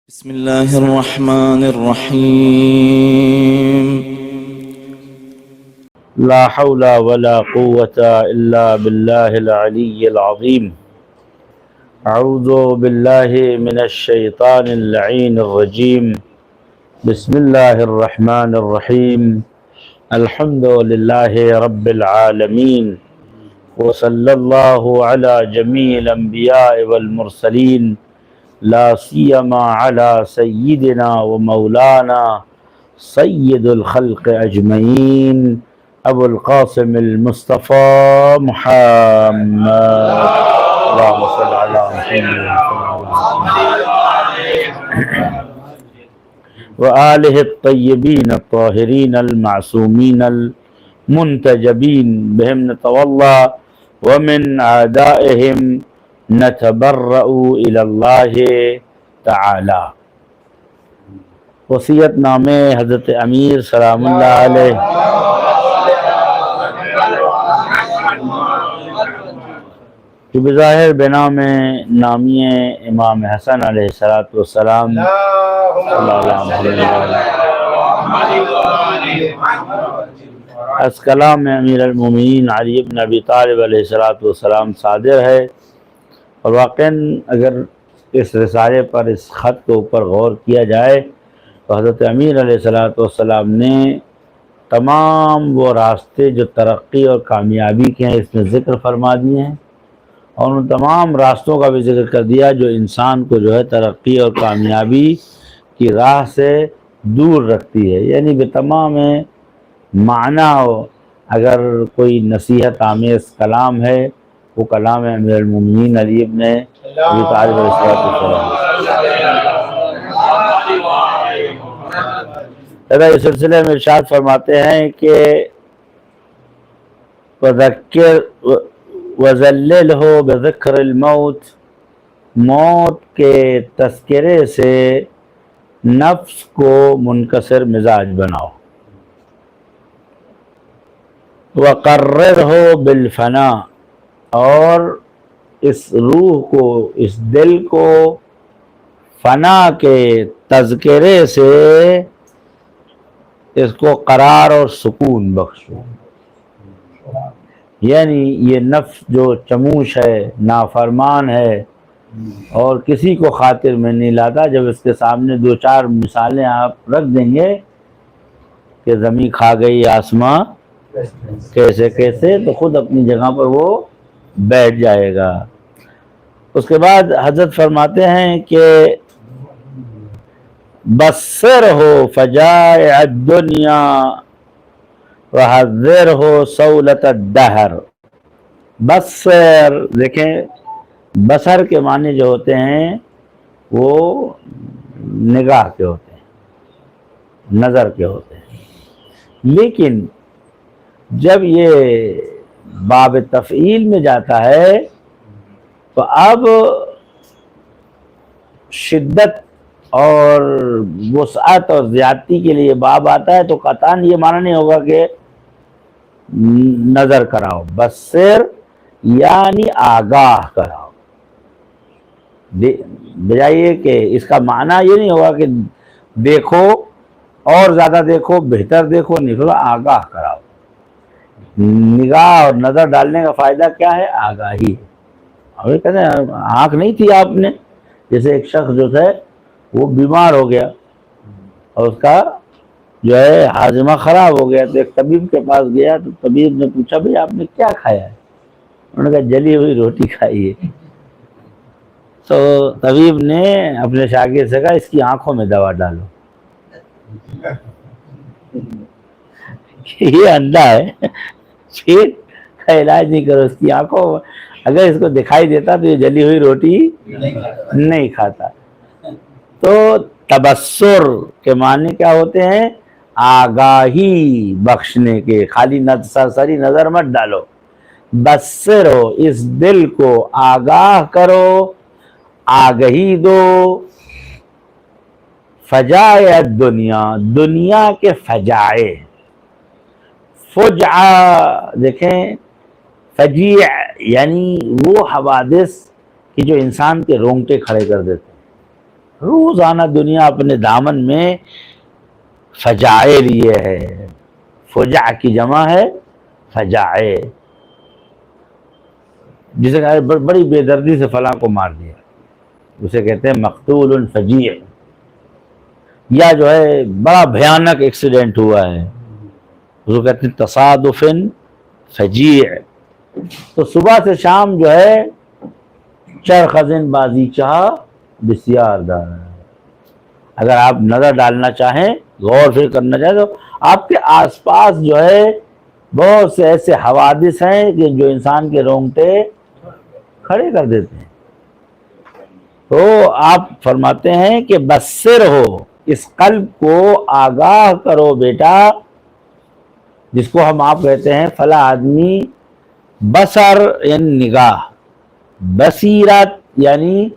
بسم الله الرحمن الرحيم. لا حول ولا قوة إلا بالله العلي العظيم. أعوذ بالله من الشيطان اللعين الرجيم. بسم الله الرحمن الرحيم. الحمد لله رب العالمين، وصلى الله على جميع الأنبياء والمرسلين، لا سيما على سيدنا ومولانا سيد الخلق أجمعين أبو القاسم المصطفى محمد. اللهم صل على محمد وآله الطيبين الطاهرين المعصومين المنتجبين، بهم نتولى ومن أعدائهم نتبرأ إلى الله تعالی. وصیت نامے حضرت امیر سلام اللہ علیہ کہ بظاہر بنام نامی امام حسن علیہ السلام از کلام امیر المومنین علی بن ابی طالب علیہ السلام صادر ہے. اور واقعاً اگر اس رسالے پر، اس خط کے اوپر غور کیا جائے تو حضرت امیر علیہ السلام نے تمام وہ راستے جو ترقی اور کامیابی کے ہیں اس میں ذکر فرما دیے ہیں، اور ان تمام راستوں کا بھی ذکر کر دیا جو انسان کو جو ہے ترقی اور کامیابی کی راہ سے دور رکھتی ہے. یعنی بتمام معنی اگر کوئی نصیحت آمیز کلام ہے وہ کلام امیر المومنین علی ابن ابی طالب علیہ السلام. اس سلسلے میں ارشاد فرماتے ہیں کہ وذکر وذللہ بذکر الموت، موت کے تذکرے سے نفس کو منکسر مزاج بناؤ. وقررہ بالفنا، اور اس روح کو، اس دل کو فنا کے تذکرے سے اس کو قرار اور سکون بخشو. یعنی یہ نفس جو چموش ہے، نافرمان ہے اور کسی کو خاطر میں نہیں لاتا، جب اس کے سامنے دو چار مثالیں آپ رکھ دیں گے کہ زمین کھا گئی آسماں کیسے کیسے، تو خود اپنی جگہ پر وہ بیٹھ جائے گا. اس کے بعد حضرت فرماتے ہیں کہ بصر ہو فجائع الدنیا وحذر ہو سولت الدہر. بصر، دیکھیں بصر کے معنی جو ہوتے ہیں وہ نگاہ کے ہوتے ہیں، نظر کے ہوتے ہیں، لیکن جب یہ باب تفعیل میں جاتا ہے تو اب شدت اور وسعت اور زیادتی کے لیے باب آتا ہے، تو قطعاً یہ معنی نہیں ہوگا کہ نظر کراؤ. بصر یعنی آگاہ کراؤ، بجائے کہ اس کا معنی یہ نہیں ہوگا کہ دیکھو اور زیادہ دیکھو، بہتر دیکھو، نہیں ہوگا آگاہ کراؤ. نگاہ اور نظر ڈالنے کا فائدہ کیا ہے؟ آگاہی. اور یہ کہتے ہیں آنکھ نہیں تھی آپ نے، جیسے ایک شخص جو تھا وہ بیمار ہو گیا اور اس کا جو ہے ہاضمہ خراب ہو گیا، تو ایک طبیب کے پاس گیا تو طبیب نے پوچھا بھئی آپ نے کیا کھایا ہے؟ انہوں نے کہا جلی ہوئی روٹی کھائی ہے. تو طبیب نے اپنے شاگرد سے کہا اس کی آنکھوں میں دوا ڈالو. یہ اندھا ہے، پھر کا علاج نہیں کرو، اس کی آنکھوں اگر اس کو دکھائی دیتا تو یہ جلی ہوئی روٹی نہیں کھاتا. تو تبصر کے معنی کیا ہوتے ہیں؟ آگاہی بخشنے کے. خالی سرسری نظر مت ڈالو، بصرو، اس دل کو آگاہ کرو، آگہی دو. فجائع الدنیا، دنیا کے فجائع. فجع، دیکھیں فجیع یعنی وہ حوادث کہ جو انسان کے رونگٹے کھڑے کر دیتے ہیں. روزانہ دنیا اپنے دامن میں فجائے لیے ہے. فجع کی جمع ہے فجائے. جسے کہا بڑی بے دردی سے فلاں کو مار دیا، اسے کہتے ہیں مقتول فجیع. یا جو ہے بڑا بھیانک ایکسیڈنٹ ہوا ہے، اس کو کہتے ہیں تصادف فجیع. تو صبح سے شام جو ہے چرخزن بازی چاہ بسیار دار. اگر آپ نظر ڈالنا چاہیں، غور فکر کرنا چاہیں، تو آپ کے آس پاس جو ہے بہت سے ایسے حوادث ہیں کہ جو انسان کے رونگٹے کھڑے کر دیتے ہیں. تو آپ فرماتے ہیں کہ بصر ہو، اس قلب کو آگاہ کرو بیٹا، جس کو ہم آپ کہتے ہیں فلاں آدمی بصر یعنی نگاہ، بصیرت یعنی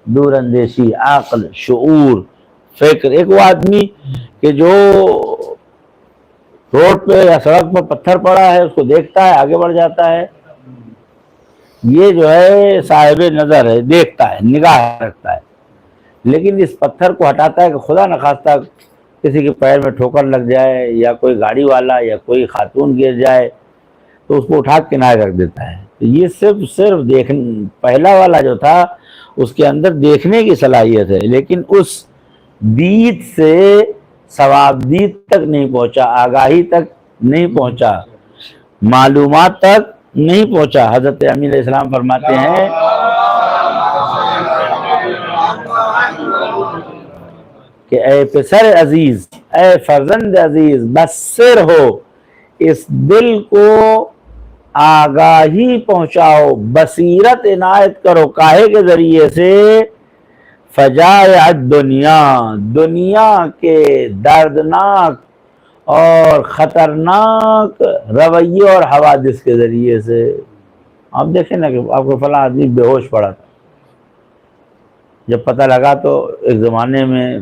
دور اندیشی، عقل، شعور، فکر. ایک وہ آدمی کہ جو روڈ پہ یا سڑک پر پتھر پڑا ہے اس کو دیکھتا ہے آگے بڑھ جاتا ہے، یہ جو ہے صاحب نظر ہے، دیکھتا ہے، نگاہ رکھتا ہے. لیکن اس پتھر کو ہٹاتا ہے کہ خدا نخواستہ کسی کے پیر میں ٹھوکر لگ جائے، یا کوئی گاڑی والا یا کوئی خاتون گر جائے تو اس کو اٹھا کے کنارے رکھ دیتا ہے. تو یہ صرف پہلا والا جو تھا اس کے اندر دیکھنے کی صلاحیت ہے، لیکن اس دید سے ثوابدید تک نہیں پہنچا، آگاہی تک نہیں پہنچا، معلومات تک نہیں پہنچا. حضرت امین علیہ السلام فرماتے ہیں کہ اے پسر عزیز، اے فرزند عزیز، بصر ہو، اس دل کو آگاہی پہنچاؤ، بصیرت عنایت کرو. کاہے کے ذریعے سے؟ فجائع دنیا، دنیا کے دردناک اور خطرناک رویے اور حوادث کے ذریعے سے. آپ دیکھیں نا کہ آپ کو فلاں آدمی بے ہوش پڑا تھا، جب پتہ لگا تو ایک زمانے میں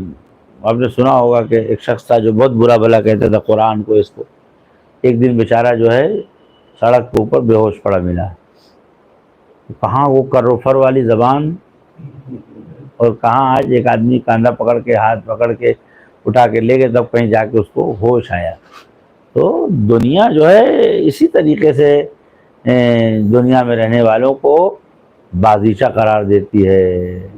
آپ نے سنا ہوگا کہ ایک شخص تھا جو بہت برا بھلا کہتا تھا قرآن کو، اس کو. ایک دن بیچارہ جو ہے سڑک کے اوپر بے ہوش پڑا ملا. کہاں وہ کروفر والی زبان، اور کہاں آج ایک آدمی کاندھا پکڑ کے، ہاتھ پکڑ کے اٹھا کے لے گئے، تب کہیں جا کے اس کو ہوش آیا. تو دنیا جو ہے اسی طریقے سے دنیا میں رہنے والوں کو بازیچہ قرار دیتی ہے.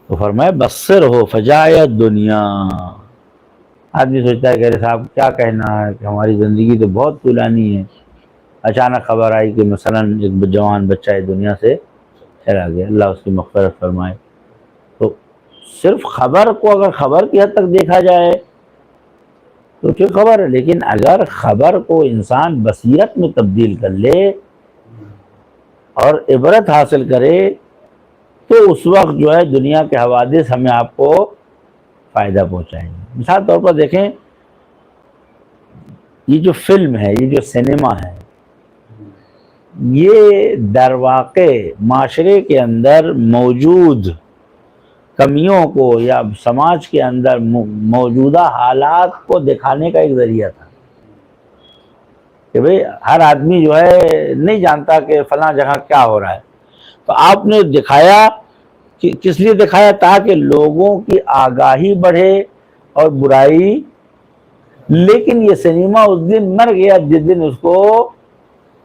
تو فرمایا بصر ہو فجائع دنیا. آدمی سوچتا ہے کہ ارے صاحب کیا کہنا ہے کہ ہماری زندگی تو بہت طولانی ہے. اچانک خبر آئی کہ مثلا ایک جوان بچہ ہے دنیا سے چلا گیا، اللہ اس کی مغفرت فرمائے. تو صرف خبر کو اگر خبر کی حد تک دیکھا جائے تو ٹھیک خبر ہے، لیکن اگر خبر کو انسان بصیرت میں تبدیل کر لے اور عبرت حاصل کرے تو اس وقت جو ہے دنیا کے حوادث ہمیں آپ کو فائدہ پہنچائیں گے. مثال طور پر دیکھیں، یہ جو فلم ہے، یہ جو سینما ہے، یہ در واقع معاشرے کے اندر موجود کمیوں کو یا سماج کے اندر موجودہ حالات کو دکھانے کا ایک ذریعہ تھا. کہ بھئی ہر آدمی جو ہے نہیں جانتا کہ فلاں جگہ کیا ہو رہا ہے، تو آپ نے دکھایا کہ کس لیے دکھایا؟ تاکہ لوگوں کی آگاہی بڑھے اور برائی. لیکن یہ سنیما اس دن مر گیا جس دن اس کو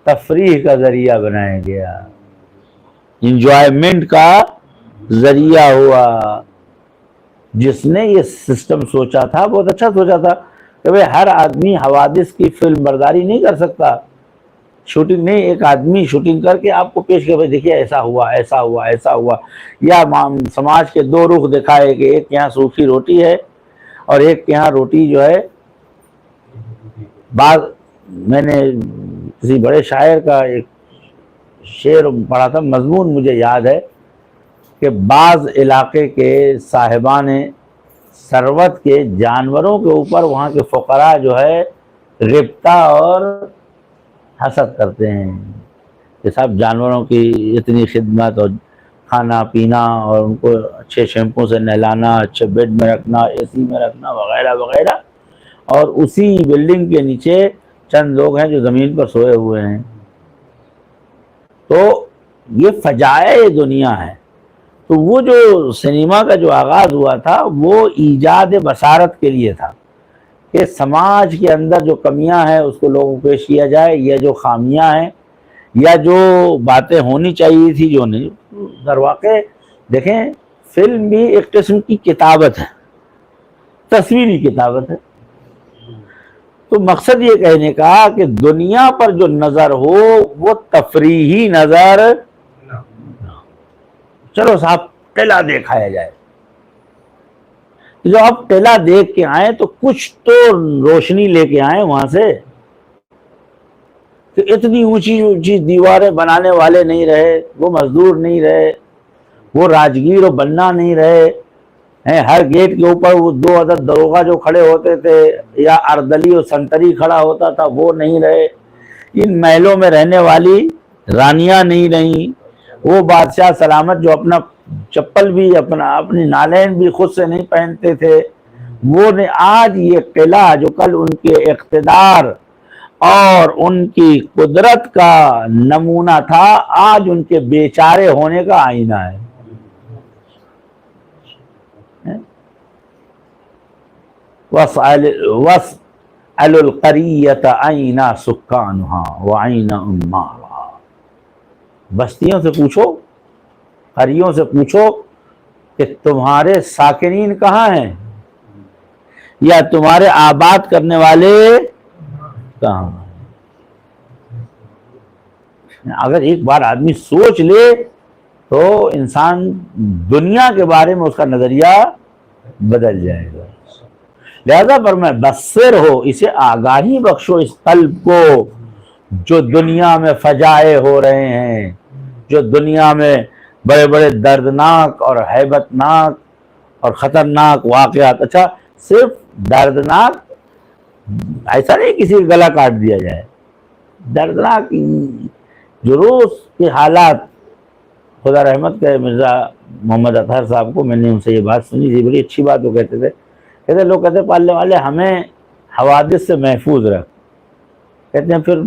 تفریح کا ذریعہ بنایا گیا، انجوائمنٹ کا ذریعہ ہوا. جس نے یہ سسٹم سوچا تھا بہت اچھا سوچا تھا کہ بھئی ہر آدمی حوادث کی فلم برداری نہیں کر سکتا، شوٹنگ نہیں. ایک آدمی شوٹنگ کر کے آپ کو پیش کر دیکھیے ایسا ہوا، ایسا ہوا، ایسا ہوا. یا سماج کے دو رخ دکھائے کہ ایک کے یہاں سوکھی روٹی ہے اور ایک کے یہاں روٹی جو ہے. بعض میں نے کسی بڑے شاعر کا ایک شعر پڑھا تھا، مضمون مجھے یاد ہے کہ بعض علاقے کے صاحبان ثروت کے جانوروں کے اوپر وہاں کے فقراء جو ہے غبطہ اور حسد کرتے ہیں کہ صاحب جانوروں کی اتنی خدمت اور کھانا پینا اور ان کو اچھے شیمپو سے نہلانا، اچھے بیڈ میں رکھنا، اے سی میں رکھنا وغیرہ وغیرہ، اور اسی بلڈنگ کے نیچے چند لوگ ہیں جو زمین پر سوئے ہوئے ہیں. تو یہ فجائع دنیا ہے. تو وہ جو سنیما کا جو آغاز ہوا تھا وہ ایجاد بصارت کے لیے تھا کہ سماج کے اندر جو کمیاں ہیں اس کو لوگوں کو پیش کیا جائے، یا جو خامیاں ہیں یا جو باتیں ہونی چاہیے تھی جو نہیں۔ در واقع دیکھیں فلم بھی ایک قسم کی کتابت ہے، تصویری کتابت ہے۔ تو مقصد یہ کہنے کا کہ دنیا پر جو نظر ہو وہ تفریحی نظر، چلو صاحب قلعہ دیکھایا جائے، جو آپ قلعہ دیکھ کے آئیں تو کچھ تو روشنی لے کے آئیں وہاں سے، کہ اتنی اونچی اونچی دیواریں بنانے والے نہیں رہے، وہ مزدور نہیں رہے، وہ راجگیر و بننا نہیں رہے ہیں، ہر گیٹ کے اوپر وہ 2 عدد دروغہ جو کھڑے ہوتے تھے یا اردلی و سنتری کھڑا ہوتا تھا وہ نہیں رہے، ان محلوں میں رہنے والی رانیاں نہیں رہیں، وہ بادشاہ سلامت جو اپنا چپل بھی اپنی نالین بھی خود سے نہیں پہنتے تھے وہ نے۔ آج یہ قلعہ جو کل ان کے اقتدار اور ان کی قدرت کا نمونہ تھا، آج ان کے بیچارے ہونے کا آئینہ ہے۔ وَاسْأَلُ الْقَرِيَّةَ أَيْنَ سُكَّانُهَا وَأَيْنَ أُمَّارُهَا، بستیوں سے پوچھو، قریوں سے پوچھو کہ تمہارے ساکنین کہاں ہیں، یا تمہارے آباد کرنے والے کہاں ہیں۔ اگر ایک بار آدمی سوچ لے تو انسان دنیا کے بارے میں اس کا نظریہ بدل جائے گا۔ لہذا فرمایا بصر ہو، اسے آگاہی بخشو اس قلب کو جو دنیا میں فجائع ہو رہے ہیں، جو دنیا میں بڑے بڑے دردناک اور ہیبت ناک اور خطرناک واقعات، اچھا صرف دردناک ایسا نہیں کسی کا گلا کاٹ دیا جائے، دردناک جو روز کے حالات۔ خدا رحمت کرے مرزا محمد اطہر صاحب کو، میں نے ان سے یہ بات سنی تھی، بڑی اچھی بات وہ کہتے تھے، کہتے لوگ کہتے پالنے والے ہمیں حوادث سے محفوظ رکھ، کہتے ہیں پھر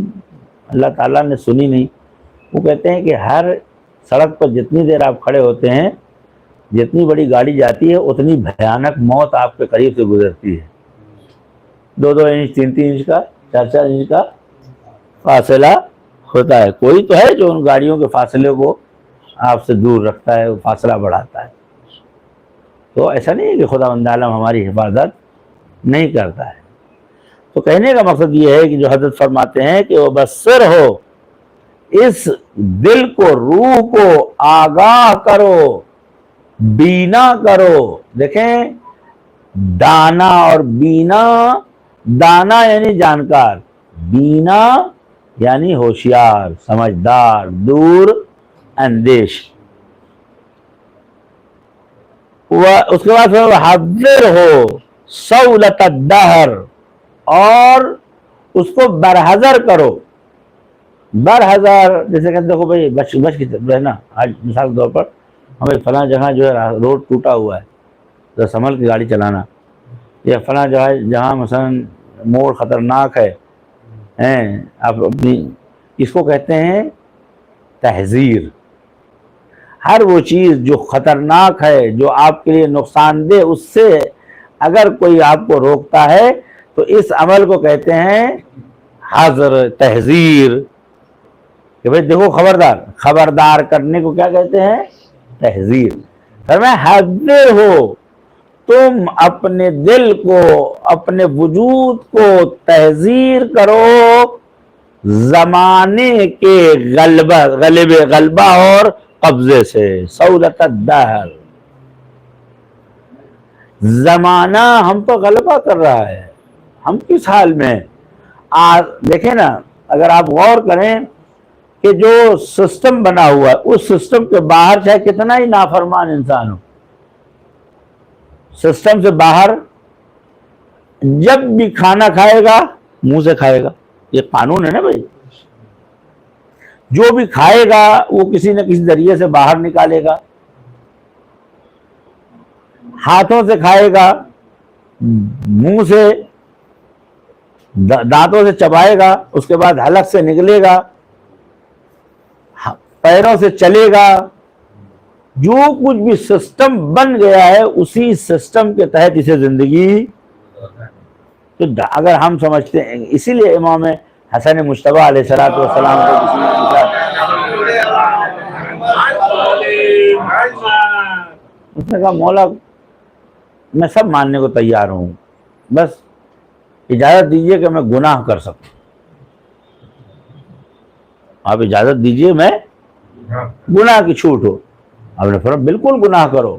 اللہ تعالیٰ نے سنی نہیں۔ وہ کہتے ہیں کہ ہر سڑک پر جتنی دیر آپ کھڑے ہوتے ہیں، جتنی بڑی گاڑی جاتی ہے اتنی بھیانک موت آپ کے قریب سے گزرتی ہے، 2-2 انچ 3-3 انچ کا 4-4 انچ کا فاصلہ ہوتا ہے۔ کوئی تو ہے جو ان گاڑیوں کے فاصلے کو آپ سے دور رکھتا ہے، وہ فاصلہ بڑھاتا ہے۔ تو ایسا نہیں ہے کہ خداوند عالم ہماری حفاظت نہیں کرتا ہے۔ تو کہنے کا مقصد یہ ہے کہ جو حضرت فرماتے ہیں کہ وہ بصر ہو، اس دل کو، روح کو آگاہ کرو، بینا کرو۔ دیکھیں دانا اور بینا، دانا یعنی جانکار، بینا یعنی ہوشیار، سمجھدار، دور اندیش۔ اس کے بعد حذر ہو سولت الدہر، اور اس کو برحذر کرو۔ برحذر جیسے کہ دیکھو بھائی بچ کے رہنا، آج مثال کے طور پر ہمیں فلاں جگہ جو ہے روڈ ٹوٹا ہوا ہے تو سنبھل کے گاڑی چلانا، یا فلاں جگہ جہاں مثلا موڑ خطرناک ہے، آپ اپنی اس کو کہتے ہیں تحذیر۔ ہر وہ چیز جو خطرناک ہے، جو آپ کے لیے نقصان دہ، اس سے اگر کوئی آپ کو روکتا ہے تو اس عمل کو کہتے ہیں حذر، تحذیر، کہ بھئی دیکھو خبردار، خبردار کرنے کو کیا کہتے ہیں؟ تحذیر۔ فرمایا حذر ہو، تم اپنے دل کو، اپنے وجود کو تحذیر کرو زمانے کے غلبہ اور قبضے سے۔ سولت الدہر، زمانہ ہم پر غلبہ کر رہا ہے، ہم کس حال میں؟ دیکھیں نا، اگر آپ غور کریں کہ جو سسٹم بنا ہوا ہے، اس سسٹم کے باہر چاہے کتنا ہی نافرمان انسان ہو، سسٹم سے باہر جب بھی کھانا کھائے گا منہ سے کھائے گا، یہ قانون ہے نا بھائی۔ جو بھی کھائے گا وہ کسی نہ کسی ذریعے سے باہر نکالے گا، ہاتھوں سے کھائے گا، منہ سے، دانتوں سے چبائے گا، اس کے بعد حلق سے نکلے گا، پیروں سے چلے گا، جو کچھ بھی سسٹم بن گیا ہے اسی سسٹم کے تحت اسے زندگی. تو اگر ہم سمجھتے ہیں، اسی لیے امام حسن مجتبیٰ علیہ السلام کو کسی نے پوچھا، اس نے کہا مولا میں سب ماننے کو تیار ہوں، بس اجازت دیجئے کہ میں گناہ کر سکوں. آپ اجازت دیجئے میں گناہ کی چھوٹ ہو. آپ نے فرمایا بالکل گناہ کرو،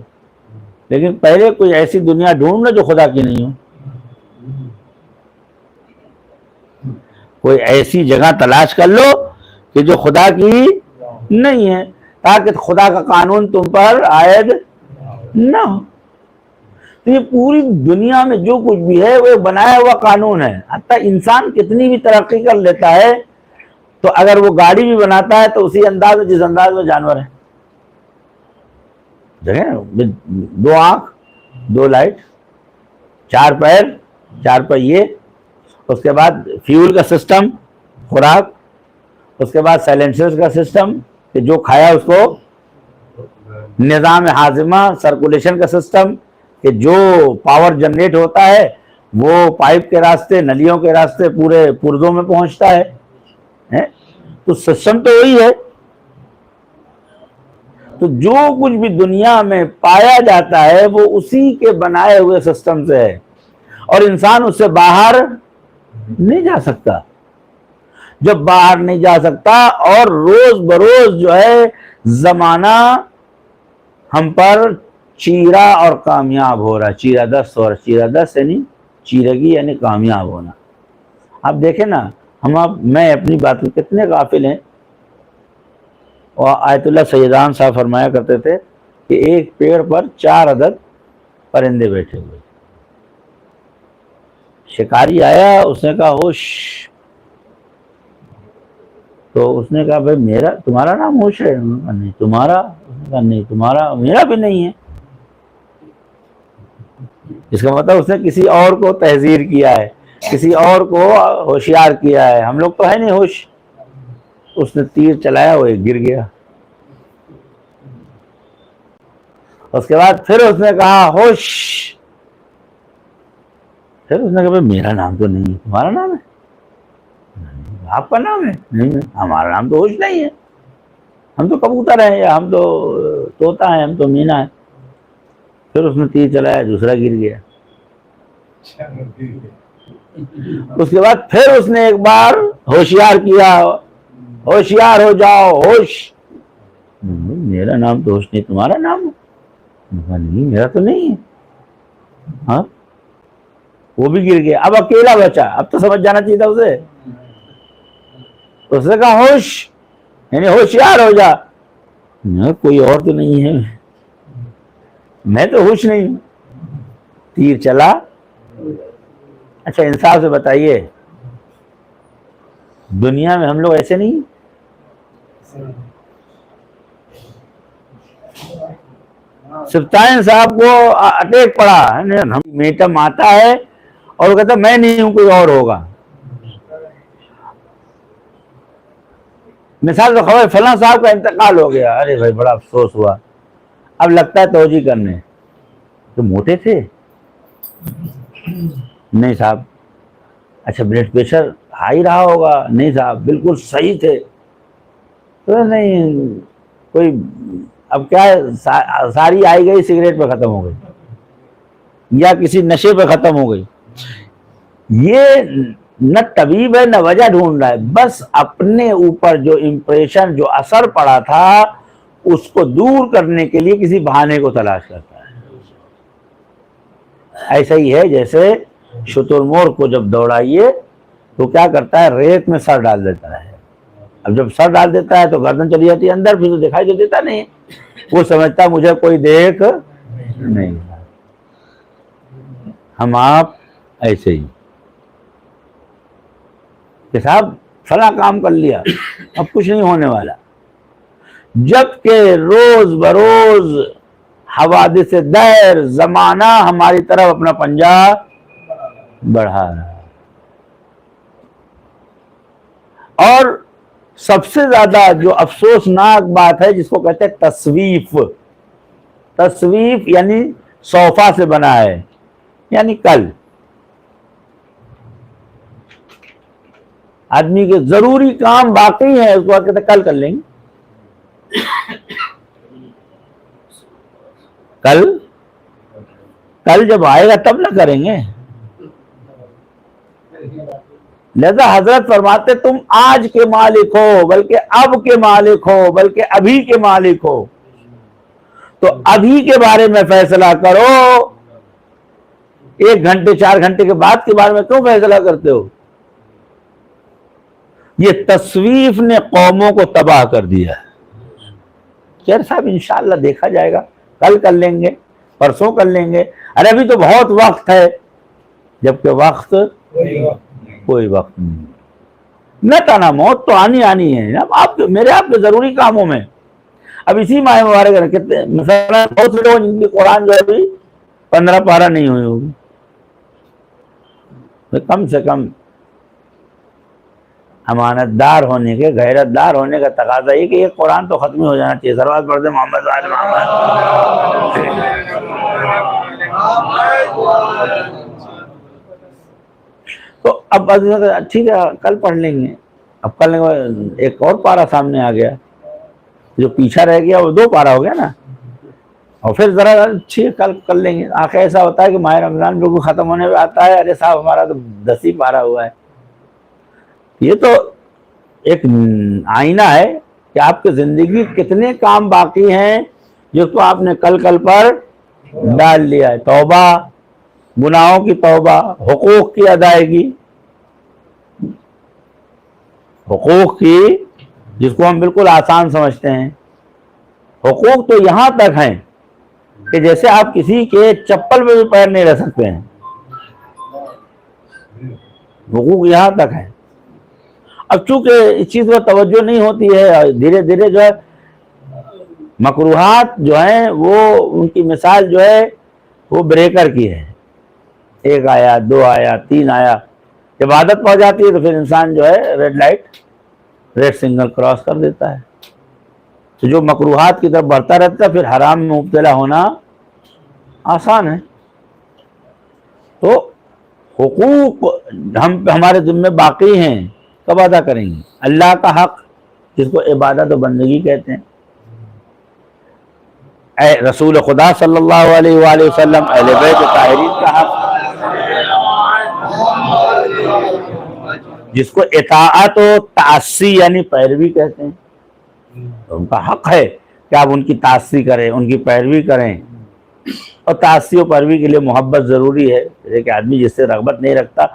لیکن پہلے کوئی ایسی دنیا ڈھونڈنا جو خدا کی نہیں ہو. کوئی ایسی جگہ تلاش کر لو کہ جو خدا کی نہیں ہے، تاکہ خدا کا قانون تم پر عائد نہ ہو. تو یہ پوری دنیا میں جو کچھ بھی ہے وہ ایک بنایا ہوا قانون ہے. حتیٰ انسان کتنی بھی ترقی کر لیتا ہے تو اگر وہ گاڑی بھی بناتا ہے تو اسی انداز میں جس انداز میں جانور ہے. دیکھیں، 2 آنکھ 2 لائٹ، 4 پیر 4 پہیے، اس کے بعد فیول کا سسٹم، خوراک، اس کے بعد سائلنسرز کا سسٹم کہ جو کھایا اس کو، نظام ہاضمہ سرکولیشن کا سسٹم کہ جو پاور جنریٹ ہوتا ہے وہ پائپ کے راستے، نلیوں کے راستے پورے پرزوں میں پہنچتا ہے. تو سسٹم تو وہی ہے. تو جو کچھ بھی دنیا میں پایا جاتا ہے وہ اسی کے بنائے ہوئے سسٹم سے ہے، اور انسان اس سے باہر نہیں جا سکتا. جب باہر نہیں جا سکتا اور روز بروز جو ہے زمانہ ہم پر چیرا اور کامیاب ہو رہا ہے، چیرا دست ہو رہا ہے. چیرا دست یعنی چیرگی یعنی کامیاب ہونا. آپ دیکھیں نا، میں اپنی بات میں کتنے غافل ہیں. اور آیت اللہ سیدان صاحب فرمایا کرتے تھے کہ ایک پیڑ پر 4 عدد پرندے بیٹھے ہوئے. شکاری آیا، اس نے کہا ہوش، تو اس نے کہا بھائی تمہارا نام ہوش ہے؟ نہیں. تمہارا؟ اس نے کہا نہیں. تمہارا؟ میرا بھی نہیں ہے. اس کا مطلب اس نے کسی اور کو تحذیر کیا ہے، کسی اور کو ہوشیار کیا ہے. ہم لوگ تو ہے نہیں ہوش. اس نے تیر چلایا، وہ ایک گر گیا. اس کے بعد پھر اس نے کہا ہوش. پھر اس نے کہا میرا نام تو نہیں ہے. تمہارا نام ہے؟ آپ کا نام ہے؟ نہیں. ہمارا نام تو ہوش نہیں ہے. ہم تو کبوتر ہیں، یا ہم تو طوطا ہیں، ہم تو مینا ہے. پھر اس نے تیر چلایا، دوسرا گر گیا. اس کے بعد پھر اس نے ایک بار ہوشیار کیا، ہوشیار ہو جاؤ، ہوش. میرا نام تو ہوش نہیں. تمہارا نام ہے؟ نہیں، میرا تو نہیں ہے. ہاں، وہ بھی گر گیا. اب اکیلا بچا. اب تو سمجھ جانا چاہیے تھا اسے. اس نے کہا ہوش یعنی ہوشیار ہو جا. کوئی اور تو نہیں ہے، میں تو ہوش نہیں ہوں. تیر چلا. اچھا انصاف سے بتائیے، دنیا میں ہم لوگ ایسے نہیں؟ سبطائن صاحب کو اٹیک پڑا، میٹم آتا ہے اور وہ کہتا میں نہیں ہوں، کوئی اور ہوگا. مثال تو خبر فلاں صاحب کا انتقال ہو گیا. ارے بھائی بڑا افسوس ہوا. اب لگتا ہے توجہ کرنے. تو موٹے تھے؟ نہیں صاحب. اچھا بلڈ پریشر ہائی رہا ہوگا؟ نہیں صاحب بالکل صحیح تھے. تو نہیں کوئی، اب کیا ہے، ساری آئی گئی سگریٹ پہ ختم ہو گئی یا کسی نشے پہ ختم ہو گئی. یہ نہ طبیب ہے نہ وجہ ڈھونڈ رہا ہے، بس اپنے اوپر جو امپریشن، جو اثر پڑا تھا اس کو دور کرنے کے لیے کسی بہانے کو تلاش کرتا ہے. ایسا ہی ہے جیسے شتر مرغ کو جب دوڑائیے تو کیا کرتا ہے، ریت میں سر ڈال دیتا ہے. اب جب سر ڈال دیتا ہے تو گردن چلی جاتی ہے اندر، پھر تو دکھائی تو دیتا نہیں. وہ سمجھتا ہے مجھے کوئی دیکھ نہیں. ہم آپ ایسے ہی کہ صاحب فلاں کام کر لیا، اب کچھ نہیں ہونے والا. جبکہ روز بروز حوادث دہر زمانہ ہماری طرف اپنا پنجہ بڑھا رہا ہے. اور سب سے زیادہ جو افسوسناک بات ہے جس کو کہتے ہیں تصویف، تصویف یعنی صوفہ سے بنا ہے، یعنی کل آدمی کے ضروری کام باقی ہیں، اس کو کہتے ہیں کل کر لیں گے، کل جب آئے گا تب نہ کریں گے۔ لہذا حضرت فرماتے تم آج کے مالک ہو، بلکہ اب کے مالک ہو، بلکہ ابھی کے مالک ہو، تو ابھی کے بارے میں فیصلہ کرو، 1 گھنٹے 4 گھنٹے کے بعد کے بارے میں کیوں فیصلہ کرتے ہو؟ یہ تصویف نے قوموں کو تباہ کر دیا ہے۔ خیر صاحب انشاءاللہ دیکھا جائے گا، کل کر لیں گے، پرسوں کر لیں گے، ارے ابھی تو بہت وقت ہے، جبکہ وقت کوئی وقت نہیں، نہ تانا موت تو آنی ہے، اب میرے آپ کے ضروری کاموں میں۔ اب اسی ماہ مبارک میں کتنے مثلا بہت سے لوگ جن کی قرآن جو ابھی 15 پارہ نہیں ہوئی ہوگی، کم سے کم امانت دار ہونے کے، غیرت دار ہونے کا تقاضا یہ کہ یہ قرآن تو ختم ہو جانا چاہیے۔ سروات پڑھتے محمد وآل محمد۔ تو اب ٹھیک ہے کل پڑھ لیں گے، اب کل ایک اور پارہ سامنے آ گیا، جو پیچھا رہ گیا وہ 2 پارہ ہو گیا نا، اور پھر ذرا ٹھیک کل کر لیں گے۔ آخر ایسا ہوتا ہے کہ ماہ رمضان بالکل ختم ہونے پہ آتا ہے، ارے صاحب ہمارا تو 10 ہی پارہ ہوا ہے۔ یہ تو ایک آئینہ ہے کہ آپ کی زندگی کتنے کام باقی ہیں جس کو آپ نے کل پر ڈال لیا ہے۔ توبہ، گناہوں کی توبہ، حقوق کی ادائیگی، حقوق کی جس کو ہم بالکل آسان سمجھتے ہیں، حقوق تو یہاں تک ہیں کہ جیسے آپ کسی کے چپل میں بھی پیر نہیں رکھ سکتے ہیں، حقوق یہاں تک ہیں۔ اب چونکہ اس چیز پر توجہ نہیں ہوتی ہے، دھیرے دھیرے جو ہے مکروہات جو ہیں وہ ان کی مثال جو ہے وہ بریکر کی ہے، 1 آیا 2 آیا 3 آیا، جب عادت پڑ جاتی ہے تو پھر انسان جو ہے ریڈ سگنل کراس کر دیتا ہے، تو جو مکروہات کی طرف بڑھتا رہتا ہے پھر حرام میں مبتلا ہونا آسان ہے۔ تو حقوق ہمارے ذمہ باقی ہیں، کب ادا کریں گے؟ اللہ کا حق جس کو عبادت و بندگی کہتے ہیں، اے رسول خدا صلی اللہ علیہ وآلہ وسلم، اہل بیت طاہرین کا حق جس کو اطاعت و تعصی یعنی پیروی کہتے ہیں، تو ان کا حق ہے کہ آپ ان کی تعصی کریں، ان کی پیروی کریں، اور تعصی و پیروی کے لیے محبت ضروری ہے۔ ایک آدمی جس سے رغبت نہیں رکھتا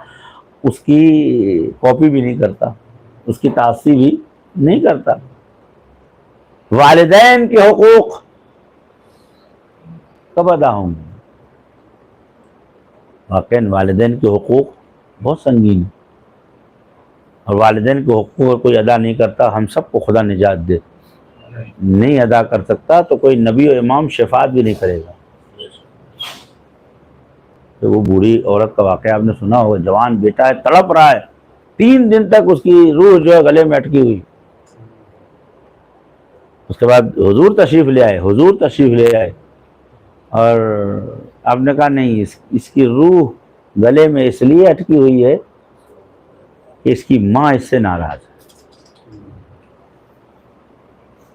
اس کی کاپی بھی نہیں کرتا، اس کی تعصی بھی نہیں کرتا۔ والدین کے حقوق کب ادا ہوں گے؟ واقعاً والدین کے حقوق بہت سنگین ہیں، اور والدین کے حقوق کوئی ادا نہیں کرتا، ہم سب کو خدا نجات دے، نہیں ادا کر سکتا تو کوئی نبی و امام شفاعت بھی نہیں کرے گا۔ تو وہ بوڑھی عورت کا واقعہ آپ نے سنا ہوگا، جوان بیٹا ہے، تڑپ رہا ہے، 3 دن تک اس کی روح جو ہے گلے میں اٹکی ہوئی۔ اس کے بعد حضور تشریف لے آئے اور آپ نے کہا نہیں، اس کی روح گلے میں اس لیے اٹکی ہوئی ہے کہ اس کی ماں اس سے ناراض ہے۔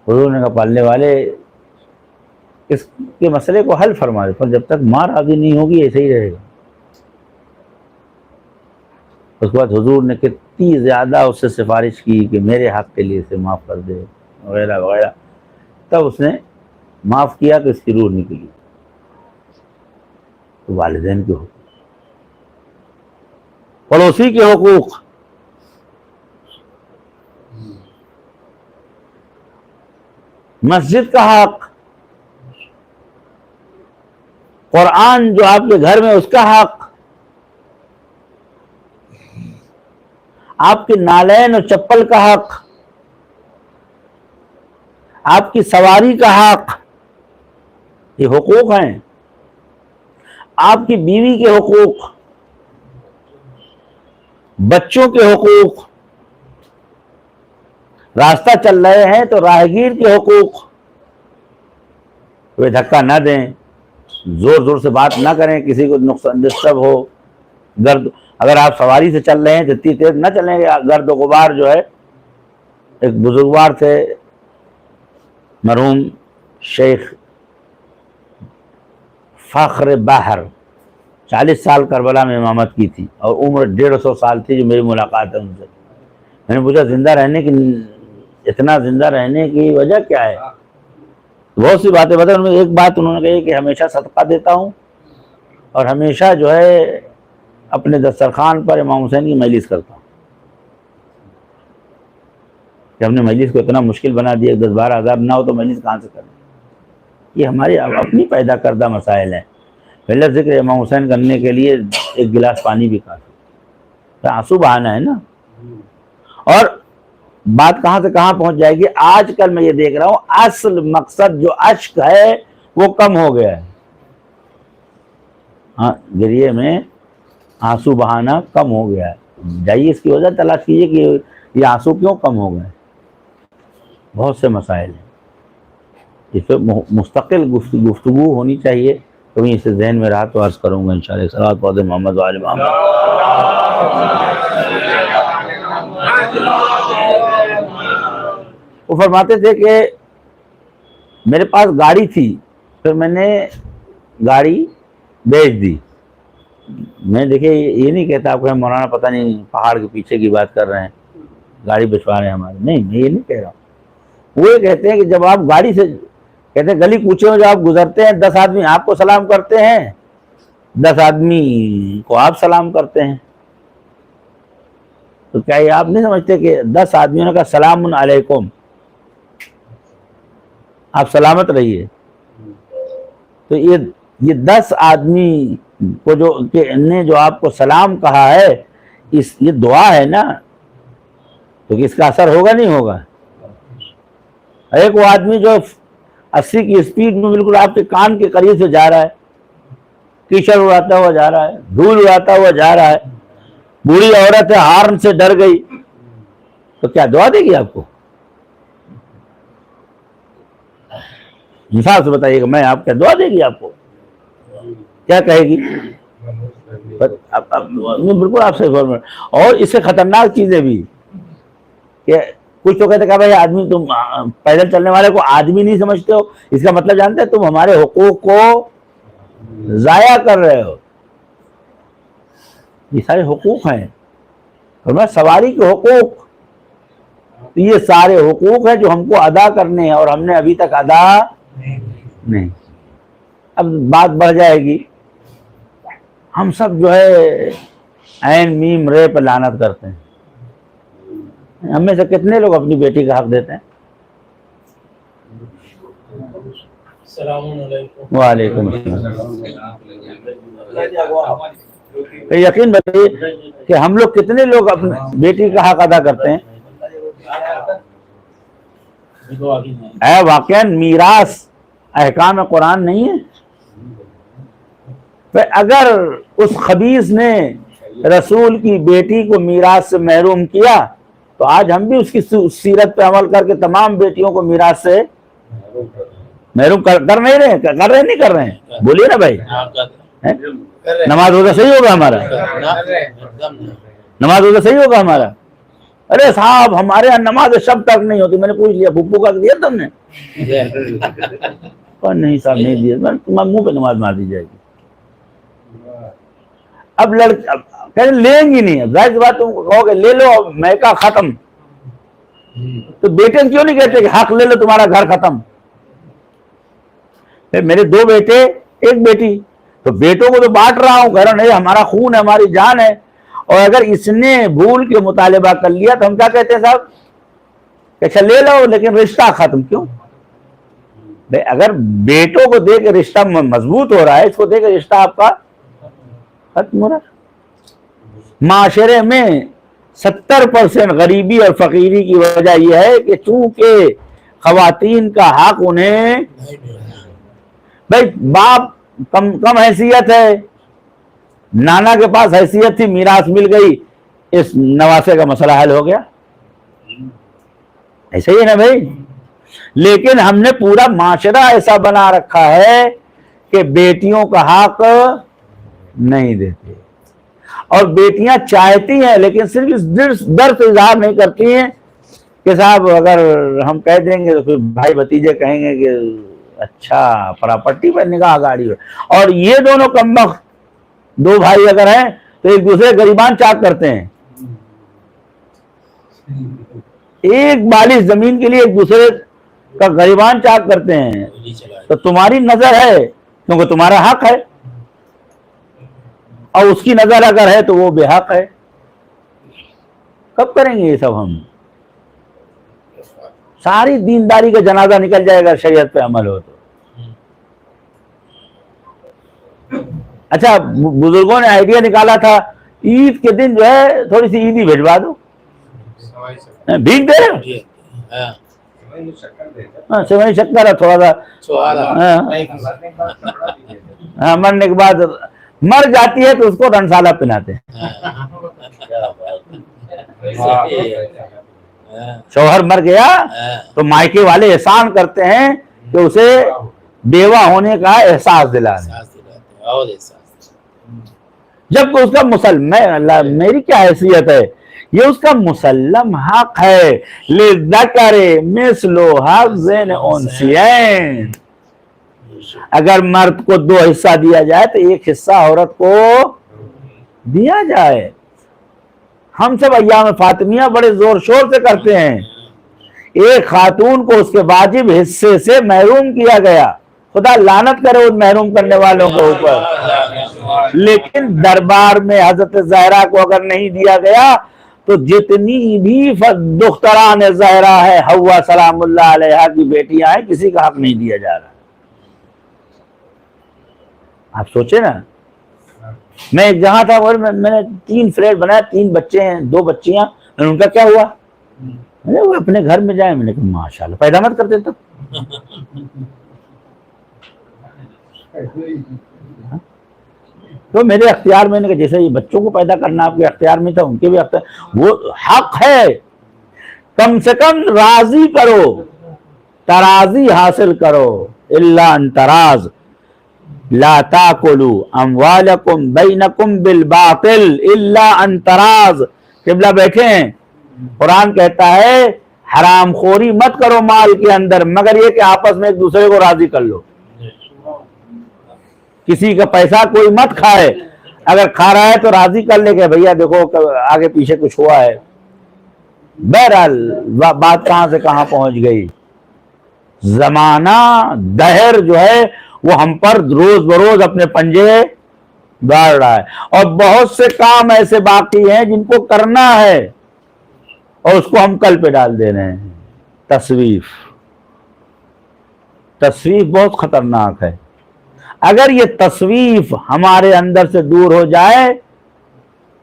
حضور نے کہا پالنے والے اس کے مسئلے کو حل فرما دے، پر جب تک ماں راضی نہیں ہوگی ایسے ہی رہے گا۔ اس کے بعد حضور نے کتنی زیادہ اس سے سفارش کی کہ میرے حق کے لیے اسے معاف کر دے وغیرہ وغیرہ، تب اس نے معاف کیا تو اس کی روح نکلی۔ تو والدین کے حقوق، پڑوسی کے حقوق، مسجد کا حق، قرآن جو آپ کے گھر میں اس کا حق، آپ کے نالین اور چپل کا حق، آپ کی سواری کا حق، یہ حقوق ہیں۔ آپ کی بیوی کے حقوق، بچوں کے حقوق، راستہ چل رہے ہیں تو راہگیر کے حقوق، کوئی دھکا نہ دیں، زور زور سے بات نہ کریں، کسی کو نقصان ڈسٹرب ہو، گرد اگر آپ سواری سے چل رہے ہیں تو اتنی تیز نہ چلیں گے، گرد و غبار جو ہے. ایک بزرگوار تھے مرحوم شیخ فخر باہر، 40 سال کربلا میں امامت کی تھی اور عمر 150 سال تھی جو میری ملاقات ہے ان سے. میں نے پوچھا زندہ رہنے کی، اتنا زندہ رہنے کی وجہ کیا ہے؟ بہت سی باتیں بتائیں. ان میں ایک بات انہوں نے کہی کہ ہمیشہ صدقہ دیتا ہوں اور ہمیشہ جو ہے اپنے دسترخوان پر امام حسین کی مجلس کرتا ہوں. کہ ہم نے مجلس کو اتنا مشکل بنا دیا، 10-12 ہزار نہ ہو تو مجلس کہاں سے کریں؟ یہ ہماری اپنی پیدا کردہ مسائل ہیں. پہلے ذکر امام حسین کرنے کے لیے ایک گلاس پانی بھی کافی، آنسو بہانا ہے نا. اور بات کہاں سے کہاں پہنچ جائے گی. آج کل میں یہ دیکھ رہا ہوں اصل مقصد جو اشک ہے وہ کم ہو گیا ہے. ہاں، گریے میں آنسو بہانا کم ہو گیا ہے. جائیے اس کی وجہ تلاش کیجیے کہ یہ آنسو کیوں کم ہو گئے. بہت سے مسائل ہیں، اس پہ مستقل گفتگو ہونی چاہیے. کبھی اسے ذہن میں رہا تو عرض کروں گا انشاءاللہ. صلوات پڑھتے محمد و آل محمد. وہ فرماتے تھے کہ میرے پاس گاڑی تھی، پھر میں نے گاڑی بیچ دی. میں دیکھیں یہ نہیں کہتا آپ کو مولانا پتہ نہیں پہاڑ کے پیچھے کی بات کر رہے ہیں، گاڑی بچوا رہے ہیں ہمارے، نہیں میں یہ نہیں کہہ رہا ہوں. وہ یہ کہتے ہیں کہ جب آپ گاڑی سے، کہتے ہیں گلی کوچے میں جب آپ گزرتے ہیں 10 آدمی آپ کو سلام کرتے ہیں، 10 آدمی کو آپ سلام کرتے ہیں. تو کیا یہ آپ نہیں سمجھتے کہ 10 آدمیوں نے کہا سلام علیکم، آپ سلامت رہیے. تو یہ 10 آدمی کو جو آپ کو سلام کہا ہے، یہ دعا ہے نا، تو اس کا اثر ہوگا نہیں ہوگا. ایک وہ آدمی جو 80 کی اسپیڈ میں بالکل آپ کے کان کے قریب سے جا رہا ہے، کیچڑ اڑاتا ہوا جا رہا ہے، دھول اڑاتا ہوا جا رہا ہے، بوڑھی عورت ہے ہارن سے ڈر گئی، تو کیا دعا دے گی آپ کو؟ مثال سے بتائیے گا، میں آپ کیا دعا دے گی آپ کو؟ کیا کہے گی؟ بالکل آپ سے. اور اس سے خطرناک چیزیں بھی کہ کچھ تو کہتے کہ بھائی آدمی، تم پیدل چلنے والے کو آدمی نہیں سمجھتے ہو، اس کا مطلب جانتے ہیں تم ہمارے حقوق کو ضائع کر رہے ہو. یہ سارے حقوق ہیں، سواری کے حقوق، یہ سارے حقوق ہیں جو ہم کو ادا کرنے ہیں اور ہم نے ابھی تک ادا نہیں. اب بات بڑھ جائے گی. ہم سب جو ہے عین میم رے پہ لعنت کرتے ہیں. ہم میں سے کتنے لوگ اپنی بیٹی کا حق دیتے ہیں؟ السلام علیکم. وعلیکم السلام. یقین بتائیے کہ ہم لوگ کتنے لوگ اپنی بیٹی کا حق ادا کرتے ہیں؟ اے واقعاً میراث احکام قرآن نہیں ہے. اگر اس خبیث نے رسول کی بیٹی کو میراث سے محروم کیا تو آج ہم بھی اس کی سیرت پہ عمل کر کے تمام بیٹیوں کو میراث سے محروم کر نہیں رہے ہیں. نہیں کر رہے ہیں؟ بولیے نا بھائی. نماز روزہ صحیح ہوگا ہمارا؟ نماز روزہ صحیح ہوگا ہمارا؟ ارے صاحب ہمارے یہاں نماز شب تک نہیں ہوتی. میں نے پوچھ لیا پھپھو کا دیا تم نے؟ نہیں صاحب نہیں دیا. منہ پہ نماز مار دی جائے گی. اب کہیں لیں گی نہیں. ظاہر سی بات تم کہو گے لے لو میکا ختم، تو بیٹے کیوں نہیں کہتے کہ حق لے لو تمہارا گھر ختم؟ میرے 2 بیٹے 1 بیٹی، تو بیٹوں کو تو بانٹ رہا ہوں، کہہ رہا نہیں ہمارا خون ہے ہماری جان ہے. اور اگر اس نے بھول کے مطالبہ کر لیا تو ہم کیا کہتے ہیں صاحب کہ اچھا لے لو لیکن رشتہ ختم. کیوں؟ اگر بیٹوں کو دے کے رشتہ مضبوط ہو رہا ہے، اس کو دے کے رشتہ آپ کا ختم ہو رہا ہے. معاشرے میں 70% غریبی اور فقیری کی وجہ یہ ہے کہ چونکہ خواتین کا حق انہیں، بھائی باپ کم حیثیت ہے، نانا کے پاس حیثیت تھی، میراث مل گئی، اس نواسے کا مسئلہ حل ہو گیا. ایسا ہی ہے نا بھائی. لیکن ہم نے پورا معاشرہ ایسا بنا رکھا ہے کہ بیٹیوں کا حق نہیں دیتے، اور بیٹیاں چاہتی ہیں لیکن صرف اس ڈر سے اظہار نہیں کرتی ہیں کہ صاحب اگر ہم کہہ دیں گے تو پھر بھائی بھتیجے کہیں گے کہ اچھا پراپرٹی پر نگاہ گاڑی ہو. اور یہ دونوں کمبخت دو بھائی اگر ہیں تو ایک دوسرے غریبان چاک کرتے ہیں، ایک بالی زمین کے لیے ایک دوسرے کا غریبان چاک کرتے ہیں. تو تمہاری نظر ہے کیونکہ تمہارا حق ہے، اور اس کی نظر اگر ہے تو وہ بے حق ہے. کب کریں گے یہ سب؟ ہم ساری دینداری کا جنازہ نکل جائے گا شریعت پہ عمل ہو تو. اچھا بزرگوں نے آئیڈیا نکالا تھا عید کے دن جو ہے تھوڑی سی عیدی بھجوا دو. بھیگ دے رہے ہاں سوئی شکر ہے تھوڑا سا ہاں مرنے کے بعد مر جاتی ہے تو اس کو رنسالہ پہناتے ہیں. شوہر مر گیا تو مائکے والے احسان کرتے ہیں کہ اسے بیوہ ہونے کا احساس دلانے، جبکہ اس کا مسلم اللہ میری کیا حیثیت ہے، یہ اس کا مسلم حق ہے. للذکر مثل حظ الانثیین، اگر مرد کو 2 حصہ دیا جائے تو 1 حصہ عورت کو دیا جائے. ہم سب ایام فاطمیہ بڑے زور شور سے کرتے ہیں، ایک خاتون کو اس کے واجب حصے سے محروم کیا گیا، خدا لعنت کرے ان محروم کرنے والوں کے اوپر. لیکن دربار میں حضرت زہرا کو اگر نہیں دیا گیا تو جتنی بھی دختران زہرا ہے حوا سلام اللہ علیہا کی بیٹیاں ہیں کسی کا حق نہیں دیا جا رہا. آپ سوچیں نا، میں ایک جہاں تھا اور میں نے 3 فلیٹ بنایا، 3 بچے ہیں 2 بچیاں، ان کا کیا ہوا؟ وہ اپنے گھر میں جائیں. میں نے کہا ماشاءاللہ پیدا مت کرتے تو. تو میرے اختیار میں نے کہا جیسے یہ بچوں کو پیدا کرنا آپ کے اختیار میں تھا ان کے بھی اختیار، وہ حق ہے. کم سے کم راضی کرو، ترازی حاصل کرو. الا ان تراز لا تاکلوا اموالکم بینکم بالباطل الا ان تراز. قبلہ بیٹھے ہیں، قرآن کہتا ہے حرام خوری مت کرو مال کے اندر مگر یہ کہ آپس میں ایک دوسرے کو راضی کر لو. کسی کا پیسہ کوئی مت کھائے، اگر کھا رہا ہے تو راضی کر لے کہ بھیا دیکھو آگے پیچھے کچھ ہوا ہے. بہرحال بات کہاں سے کہاں پہنچ گئی. زمانہ دہر جو ہے وہ ہم پر روز بروز اپنے پنجے گاڑ رہا ہے، اور بہت سے کام ایسے باقی ہیں جن کو کرنا ہے اور اس کو ہم کل پہ ڈال دے رہے ہیں. تصویف بہت خطرناک ہے. اگر یہ تصویف ہمارے اندر سے دور ہو جائے،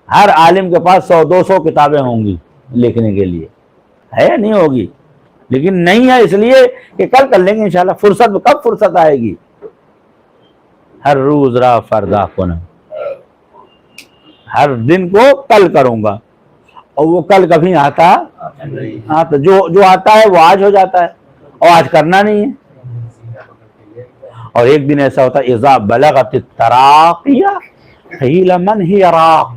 ہر عالم کے پاس 100-200 کتابیں ہوں گی لکھنے کے لیے، ہے نہیں ہوگی، لیکن نہیں ہے اس لیے کہ کل کر لیں گے انشاءاللہ. فرصت کب فرصت آئے گی؟ ہر روز را فردا کنم، ہر دن کو کل کروں گا، اور وہ کل کبھی آتا ہاں تو جو آتا ہے وہ آج ہو جاتا ہے، اور آج کرنا نہیں ہے. اور ایک دن ایسا ہوتا ہے اذا بلغت التراقیہ قیل من ہی راق،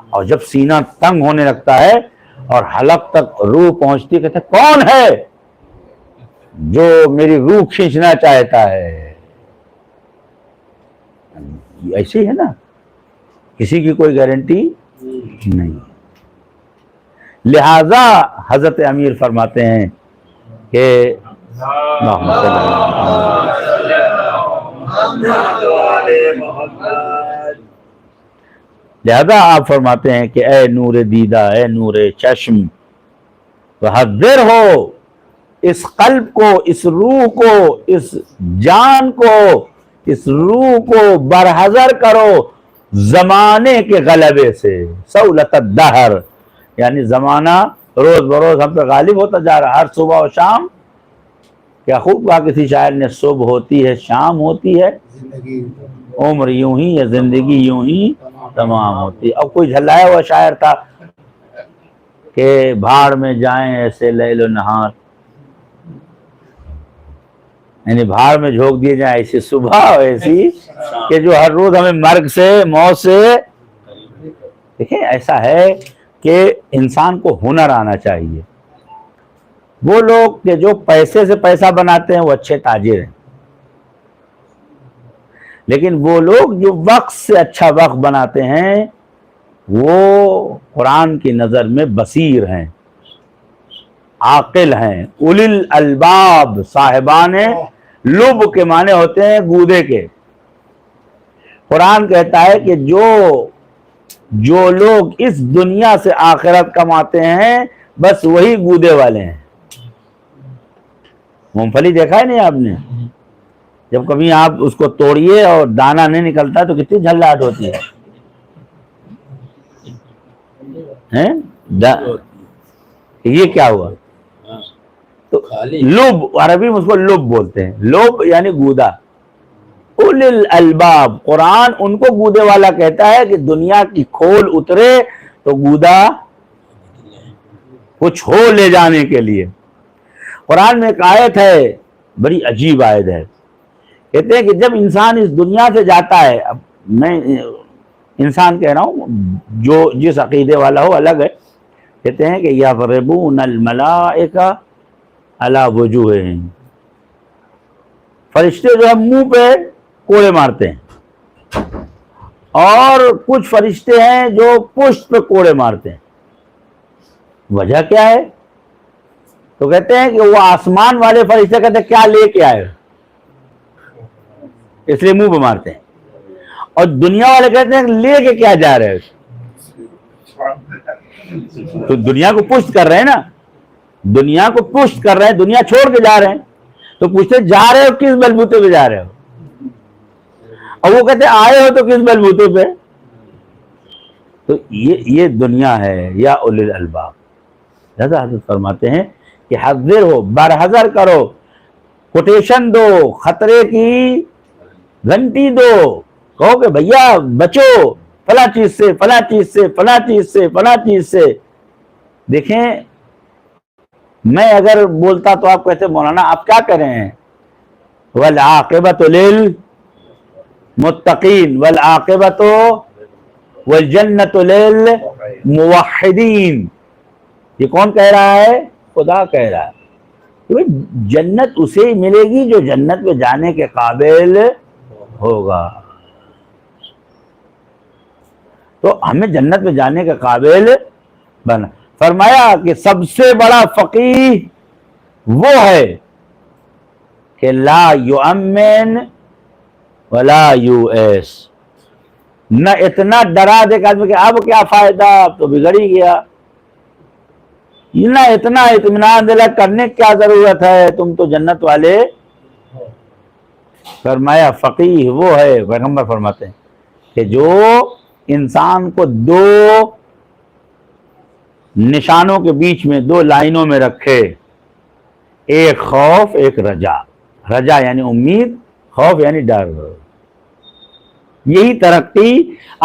اور جب سینہ تنگ ہونے لگتا ہے اور حلق تک روح پہنچتی ہے، کہتے ہیں کون ہے جو میری روح کھینچنا چاہتا ہے. ایسی ہے نا، کسی کی کوئی گارنٹی نہیں. لہذا حضرت امیر فرماتے ہیں کہ لہذا آپ فرماتے ہیں کہ اے نور دیدہ، اے نور چشم، حاضر ہو اس قلب کو، اس روح کو، اس جان کو، اس روح کو برحذر کرو زمانے کے غلبے سے. سولت الدہر یعنی زمانہ روز بروز ہم پہ غالب ہوتا جا رہا. ہر صبح و شام، کیا خوب کہا کسی شاعر نے، صبح ہوتی ہے شام ہوتی ہے، عمر یوں ہی یا زندگی یوں ہی تمام ہوتی ہے. اب کوئی جھلایا ہوا شاعر تھا کہ بھاڑ میں جائیں ایسے لیل و نہار، یعنی بھاڑ میں جھونک دیے جائیں، ایسی صبح ایسی کہ جو ہر روز ہمیں مرگ سے، موت سے. دیکھیں ایسا ہے کہ انسان کو ہنر آنا چاہیے. وہ لوگ کہ جو پیسے سے پیسہ بناتے ہیں وہ اچھے تاجر ہیں، لیکن وہ لوگ جو وقت سے اچھا وقت بناتے ہیں وہ قرآن کی نظر میں بصیر ہیں، عاقل ہیں. اولی الالباب، صاحبان لب کے معنی ہوتے ہیں گودے کے. قرآن کہتا ہے کہ جو لوگ اس دنیا سے آخرت کماتے ہیں بس وہی گودے والے ہیں. مونگ پھلی دیکھا ہے نہیں آپ نے؟ جب کبھی آپ اس کو توڑیے اور دانہ نہیں نکلتا تو کتنی جھللاہٹ ہوتی ہے. یہ کیا ہوا؟ تو لب، عربی میں اس کو لب بولتے ہیں. لب یعنی گودا. اولی الالباب، قرآن ان کو گودے والا کہتا ہے کہ دنیا کی کھول اترے تو گودا کچھ ہو لے جانے کے لیے. قرآن میں ایک آیت ہے، بڑی عجیب آیت ہے. کہتے ہیں کہ جب انسان اس دنیا سے جاتا ہے، اب میں انسان کہہ رہا ہوں، جو جس عقیدے والا ہو الگ ہے. کہتے ہیں کہ یضربون الملائکہ علی وجوہہم، فرشتے جو ہے منہ پہ کوڑے مارتے ہیں، اور کچھ فرشتے ہیں جو پشت پہ کوڑے مارتے ہیں. وجہ کیا ہے؟ تو کہتے ہیں کہ وہ آسمان والے فرشتے کہتے ہیں کیا لے کے آئے، اس لیے منہ پہ مارتے ہیں. اور دنیا والے کہتے ہیں کہ لے کے کیا جا رہے ہیں، تو دنیا کو پشت کر رہے ہیں نا، دنیا کو پشت کر رہے ہیں، دنیا چھوڑ کے جا رہے ہیں. تو پوچھتے جا رہے ہو کس بلبوتے پہ جا رہے ہو، اور وہ کہتے آئے ہو تو کس بلبوتے پہ. تو یہ دنیا ہے یا اولی الالباب. لہذا حضرت فرماتے ہیں کہ حذر ہو، برحذر کرو، کوٹیشن دو، خطرے کی گھنٹی دو، کہو کہ بھیا بچو فلاں چیز سے، فلاں چیز سے، فلاں چیز سے، فلاں چیز سے. دیکھیں میں اگر بولتا تو آپ کہتے مولانا آپ کیا کر رہے ہیں؟ والعاقبۃ للمتقین والعاقبۃ والجنۃ للموحدین. یہ کون کہہ رہا ہے؟ خدا کہہ رہا ہے کہ جنت اسے ہی ملے گی جو جنت میں جانے کے قابل ہوگا. تو ہمیں جنت میں جانے کے قابل بنا. فرمایا کہ سب سے بڑا فقیہ وہ ہے کہ لا یؤمن ولا یؤس، نہ اتنا ڈرا دے کہ آدمی کہ اب کیا فائدہ، اب تو بگڑ ہی گیا، نہ اتنا اطمینان دلا کرنے کیا ضرورت ہے، تم تو جنت والے. فرمایا فقیہ وہ ہے، پیغمبر فرماتے ہیں کہ جو انسان کو دو نشانوں کے بیچ میں، دو لائنوں میں رکھے، ایک خوف ایک رجا. رجا یعنی امید، خوف یعنی ڈر. یہی ترقی.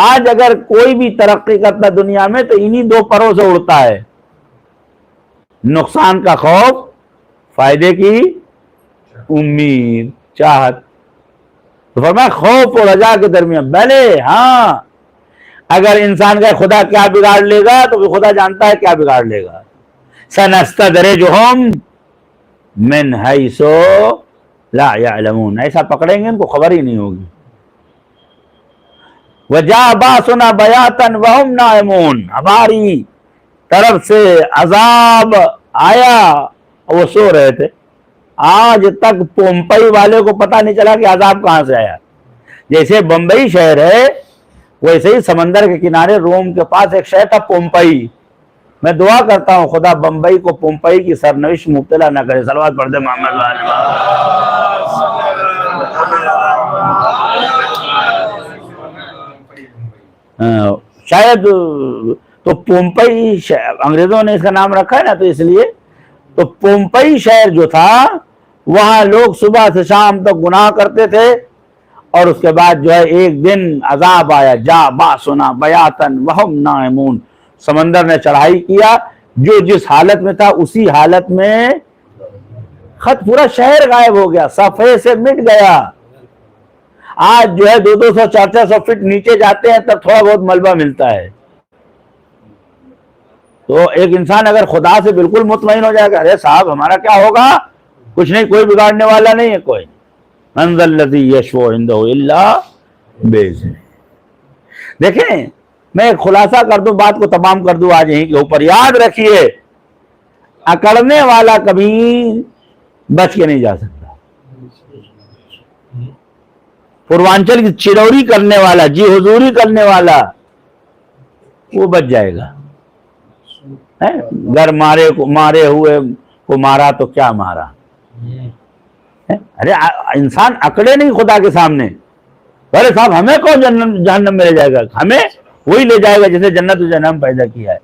آج اگر کوئی بھی ترقی کرتا دنیا میں تو انہی دو پروں سے اڑتا ہے، نقصان کا خوف، فائدے کی امید، چاہت. تو فرمایا خوف اور رجا کے درمیان. بھلے ہاں اگر انسان کا خدا کیا بگاڑ لے گا تو بھی خدا جانتا ہے کیا بگاڑ لے گا. سنستدرجہم من حیث لا یعلمون، ایسا پکڑیں گے ان کو خبر ہی نہیں ہوگی. وجاء باسنا بیاتا وہم نائمون، ہماری طرف سے عذاب آیا اور وہ سو رہے تھے. آج تک پومپئی والے کو پتہ نہیں چلا کہ عذاب کہاں سے آیا. جیسے بمبئی شہر ہے ویسے ہی سمندر کے کنارے روم کے پاس ایک شہر تھا پومپئی. میں دعا کرتا ہوں خدا بمبئی کو پومپئی کی سرنوشت مبتلا نہ کرے. صلوات پڑھ دے محمد شاید تو پومپئی انگریزوں نے اس کا نام رکھا ہے نا، تو اس لیے تو پومپئی شہر جو تھا وہاں لوگ صبح سے شام تک گناہ کرتے تھے، اور اس کے بعد جو ہے ایک دن عذاب آیا. جا باسنا بیاتن وہم نائمون، سمندر نے چڑھائی کیا، جو جس حالت میں تھا اسی حالت میں خط پورا شہر غائب ہو گیا، صفحے سے مٹ گیا۔ آج جو ہے 200 400 فٹ نیچے جاتے ہیں تب تھوڑا بہت ملبہ ملتا ہے۔ تو ایک انسان اگر خدا سے بالکل مطمئن ہو جائے گا، ارے صاحب ہمارا کیا ہوگا، کچھ نہیں، کوئی بگاڑنے والا نہیں ہے کوئی۔ من ذا الذی یشفع عندہ الا بإذنہ۔ دیکھیں میں ایک خلاصہ کر دوں، بات کو تمام کر دوں آج یہیں کے اوپر۔ یاد رکھیے اکڑنے والا کبھی بچ کے نہیں جا سکتا۔ پوروانچل کی چروری کرنے والا، جی حضوری کرنے والا، وہ بچ جائے گا۔ گر مارے ہوئے کو مارا تو کیا مارا۔ ارے انسان اکڑے نہیں خدا کے سامنے، ارے صاحب ہمیں کون جہنم میں لے جائے گا، ہمیں وہی لے جائے گا جسے جنت و جہنم پیدا کیا ہے۔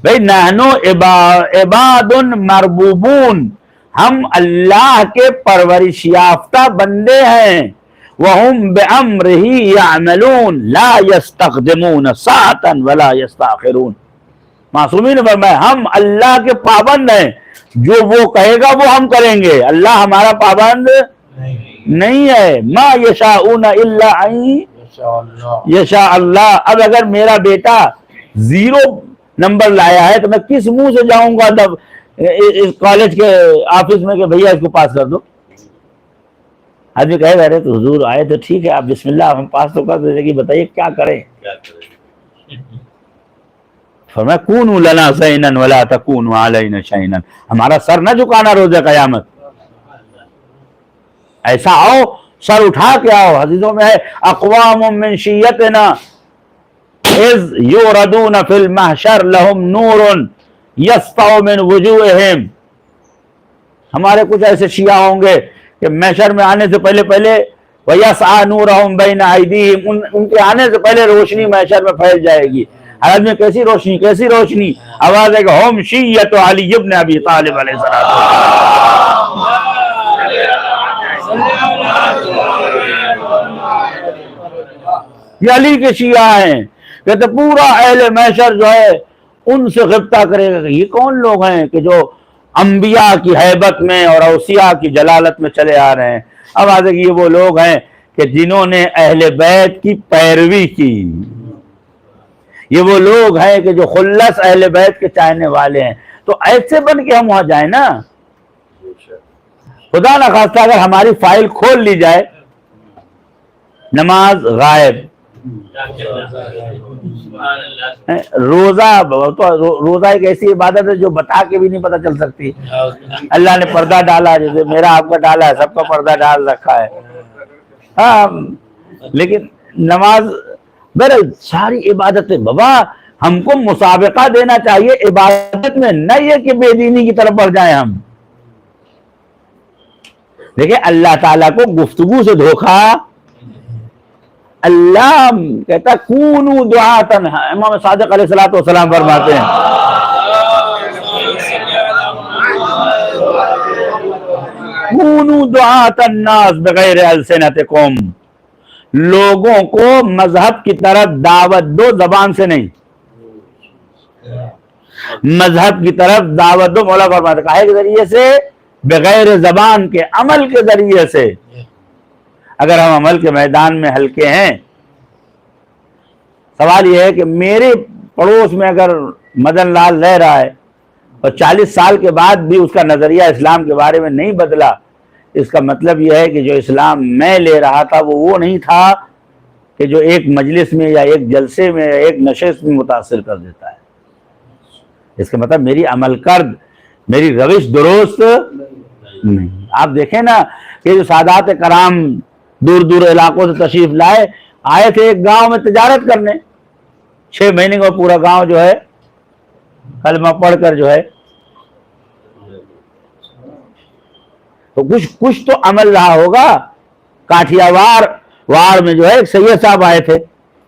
بھئی نحنو عباد مربوبون، ہم اللہ کے پرورش یافتہ بندے ہیں۔ وَهُمْ بِأَمْرِهِ يَعْمَلُونَ لَا يَسْتَقْدِمُونَ سَاعَةً وَلَا يَسْتَأْخِرُونَ۔ معصومین نے فرمایا ہم اللہ کے پابند ہیں، جو وہ کہے گا وہ ہم کریں گے، اللہ ہمارا پابند نہیں ہے۔ مَا يَشَاءُونَ إِلَّا أَن يَشَاءَ اللَّهُ۔ اب اگر میرا بیٹا 0 نمبر لایا ہے تو میں کس منہ سے جاؤں گا اس کالج کے آفس میں کہ بھیا اس کو پاس کر دو؟ آدمی کہے گا ارے تو حضور آئے تو ٹھیک ہے، آپ بسم اللہ ہم پاس تو کر دیتے، کہ بتائیے کیا کریں؟ فرمایا کونوا لنا زینا ولا تکونوا علینا شینا، ہمارا سر نہ جھکانا روز قیامت، ایسا آؤ سر اٹھا کے آؤ۔ حدیثوں میں ہے اقوام من شیعتنا اذ یوردون فی المحشر لہم نور یسطع من وجوہہم، ہمارے کچھ ایسے شیعہ ہوں گے کہ محشر میں آنے سے پہلے وَيَسْعَى نُورَهُمْ بَيْنَ أَيْدِيهِمْ، ان کے آنے سے پہلے روشنی محشر میں پھیل جائے گی۔ حالت میں کیسی روشنی، کیسی روشنی، آواز ہے کہ ہم شیعۃ علی ابن ابی طالب علیہ السلام۔ یہ علی کے شیعہ ہیں، کہتے پورا اہل محشر جو ہے ان سے غبطہ کرے گا کہ یہ کون لوگ ہیں کہ جو انبیاء کی ہیبت میں اور اوصیاء کی جلالت میں چلے آ رہے ہیں۔ اب آج یہ وہ لوگ ہیں کہ جنہوں نے اہل بیت کی پیروی کی، یہ وہ لوگ ہیں کہ جو خلص اہل بیت کے چاہنے والے ہیں۔ تو ایسے بن کے ہم وہاں جائیں نا، خدا نہ خواستہ اگر ہماری فائل کھول لی جائے، نماز غائب، روزہ ایک ایسی عبادت ہے جو بتا کے بھی نہیں پتہ چل سکتی۔ اللہ نے پردہ ڈالا، جیسے میرا آپ کا ڈالا ہے، سب کا پردہ ڈال رکھا ہے، ہاں، لیکن نماز بہرحال ساری عبادتیں بابا ہم کو مسابقہ دینا چاہیے عبادت میں، نہ یہ کہ بے دینی کی طرف بڑھ جائیں ہم۔ دیکھیں اللہ تعالیٰ کو گفتگو سے دھوکا، اللہ کہتا کونوا دعاتن، امام صادق علیہ السلام فرماتے ہیں کونوا دعات الناس بغیر السنتکم، لوگوں کو مذہب کی طرف دعوت دو، زبان سے نہیں، مذہب کی طرف دعوت دو۔ مولا فرماتے ہیں کہے کے ذریعے سے، بغیر زبان کے، عمل کے ذریعے سے۔ اگر ہم عمل کے میدان میں ہلکے ہیں، سوال یہ ہے کہ میرے پڑوس میں اگر مدن لال رہ رہا ہے اور 40 سال کے بعد بھی اس کا نظریہ اسلام کے بارے میں نہیں بدلا، اس کا مطلب یہ ہے کہ جو اسلام میں لے رہا تھا وہ نہیں تھا کہ جو ایک مجلس میں یا ایک جلسے میں یا ایک نشست میں متاثر کر دیتا ہے۔ اس کا مطلب میری عمل کرد، میری روش درست نہیں۔ آپ دیکھیں نا کہ جو سادات کرام دور دور علاقوں سے تشریف لائے، آئے تھے ایک گاؤں میں تجارت کرنے، 6 مہینے کا پورا گاؤں جو ہے کلمہ پڑھ کر جو ہے، تو کچھ تو عمل رہا ہوگا۔ کاٹھیا وار میں جو ہے ایک سید صاحب آئے تھے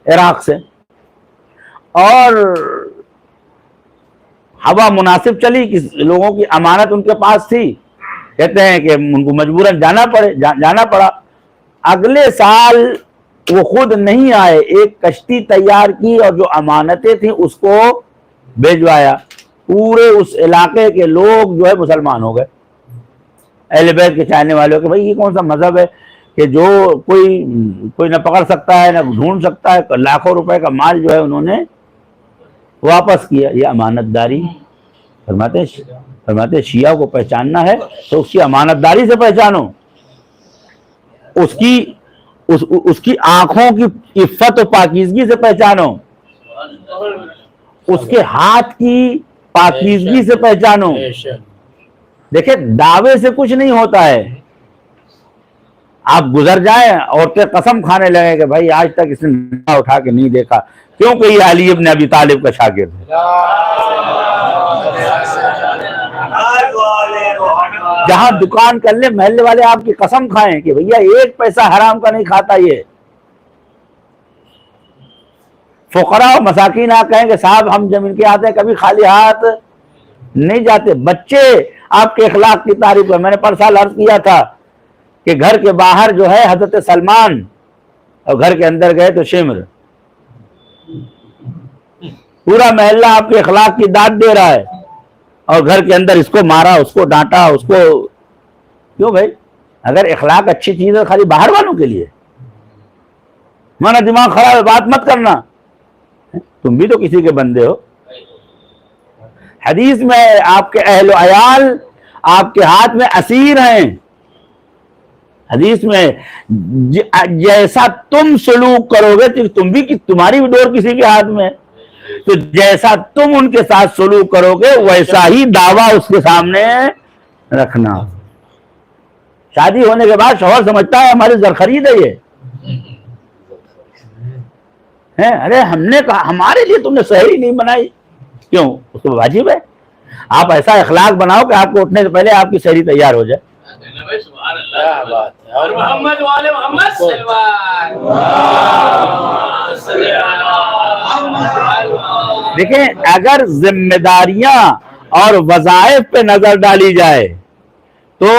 عراق سے، اور ہوا مناسب چلی کہ لوگوں کی امانت ان کے پاس تھی، کہتے ہیں کہ ان کو مجبوراً جانا پڑا۔ اگلے سال وہ خود نہیں آئے، ایک کشتی تیار کی اور جو امانتیں تھیں اس کو بھیجوایا۔ پورے اس علاقے کے لوگ جو ہے مسلمان ہو گئے، اہل بیت کے چاہنے والوں کہ بھائی یہ کون سا مذہب ہے کہ جو کوئی نہ پکڑ سکتا ہے نہ ڈھونڈ سکتا ہے. لاکھوں روپے کا مال جو ہے انہوں نے واپس کیا. یہ امانت داری. فرماتے شیعہ کو پہچاننا ہے تو اس کی امانت داری سے پہچانو، اس کی آنکھوں کی عفت و پاکیزگی سے پہچانو، اس کے ہاتھ کی پاکیزگی سے پہچانو. دیکھیں دعوے سے کچھ نہیں ہوتا ہے. آپ گزر جائیں عورتیں قسم کھانے لگے کہ بھائی آج تک اس نے نگاہ اٹھا کے نہیں دیکھا، کیونکہ یہ علی ابن ابی طالب کا شاگرد ہے. جہاں دکان کر لے محلے والے آپ کی قسم کھائیں کہ بھیا ایک پیسہ حرام کا نہیں کھاتا. یہ فقراء و مساکین آپ کہیں کہ صاحب ہم جب ان کے آتے ہیں کبھی خالی ہاتھ نہیں جاتے. بچے آپ کے اخلاق کی تعریف کریں. میں نے پرسال عرض کیا تھا کہ گھر کے باہر جو ہے حضرت سلمان اور گھر کے اندر گئے تو شمر. پورا محلہ آپ کے اخلاق کی داد دے رہا ہے اور گھر کے اندر اس کو مارا، اس کو ڈانٹا، اس کو کیوں بھائی؟ اگر اخلاق اچھی چیز ہے خالی باہر والوں کے لیے، مانا دماغ خراب ہے بات مت کرنا، تم بھی تو کسی کے بندے ہو. حدیث میں آپ کے اہل و عیال آپ کے ہاتھ میں اسیر ہیں. حدیث میں جیسا تم سلوک کرو گے تمہاری بھی ڈور کسی کے ہاتھ میں ہے، تو جیسا تم ان کے ساتھ سلوک کرو گے ویسا ہی دعویٰ اس کے سامنے رکھنا. شادی ہونے کے بعد شوہر سمجھتا ہے ہماری زرخرید ہے یہ ہے. ارے ہم نے کہا ہمارے لیے تم نے سحری نہیں بنائی، کیوں؟ اس کو واجب ہے. آپ ایسا اخلاق بناؤ کہ آپ کو اٹھنے سے پہلے آپ کی سحری تیار ہو جائے. دیکھیں اگر ذمہ داریاں اور وظائف پہ نظر ڈالی جائے تو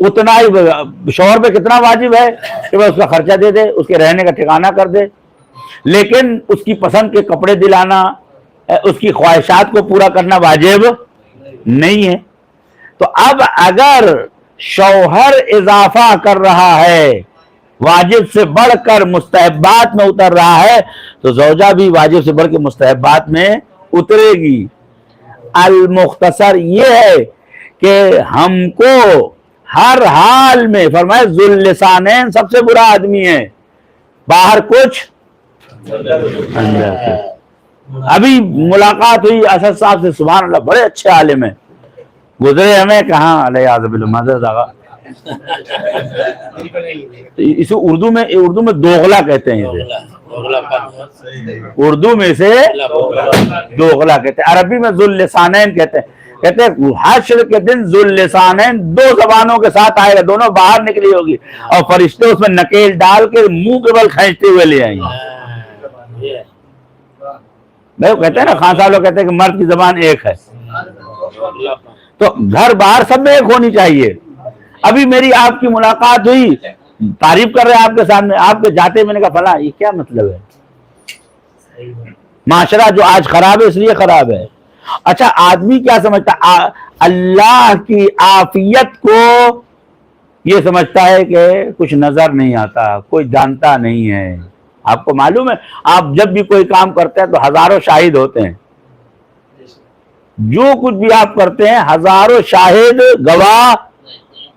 اتنا ہی شوہر پہ کتنا واجب ہے کہ وہ اس کا خرچہ دے دے، اس کے رہنے کا ٹھکانہ کر دے، لیکن اس کی پسند کے کپڑے دلانا، اس کی خواہشات کو پورا کرنا واجب نہیں ہے. تو اب اگر شوہر اضافہ کر رہا ہے، واجب سے بڑھ کر مستحبات میں اتر رہا ہے، تو زوجہ بھی واجب سے بڑھ کے مستحبات میں اترے گی. المختصر یہ ہے کہ ہم کو ہر حال میں فرمائے ذو اللسانین سب سے برا آدمی ہے، باہر کچھ اندر کچھ. ابھی ملاقات ہوئی اسد صاحب سے، سبحان اللہ بڑے اچھے عالم ہیں، گزرے ہمیں کہاں علیہ اعوذ باللہ معذرت آقا، اسے اردو میں دوغلا کہتے ہیں، اردو میں اسے دوغلا کہتے ہیں، عربی میں ذو اللسانین کہتے ہیں حشر کے دن ذو اللسانین دو زبانوں کے ساتھ آئے گا، دونوں باہر نکلی ہوگی اور فرشتے اس میں نکیل ڈال کے منہ کے بل کھینچتے ہوئے لے آئیں گے. وہ کہتے ہیں نا خان صاحب لوگ کہتے ہیں کہ مرد کی زبان ایک ہے، تو گھر باہر سب میں ایک ہونی چاہیے. ابھی میری آپ کی ملاقات ہوئی، تعریف کر رہے آپ کے سامنے، آپ کے جاتے میں نے کہا فلاں، یہ کیا مطلب ہے؟ معاشرہ جو آج خراب ہے اس لیے خراب ہے. اچھا آدمی کیا سمجھتا ہے؟ اللہ کی عافیت کو یہ سمجھتا ہے کہ کچھ نظر نہیں آتا، کوئی جانتا نہیں ہے. آپ کو معلوم ہے آپ جب بھی کوئی کام کرتے ہیں تو ہزاروں شاہد ہوتے ہیں، جو کچھ بھی آپ کرتے ہیں ہزاروں شاہد گواہ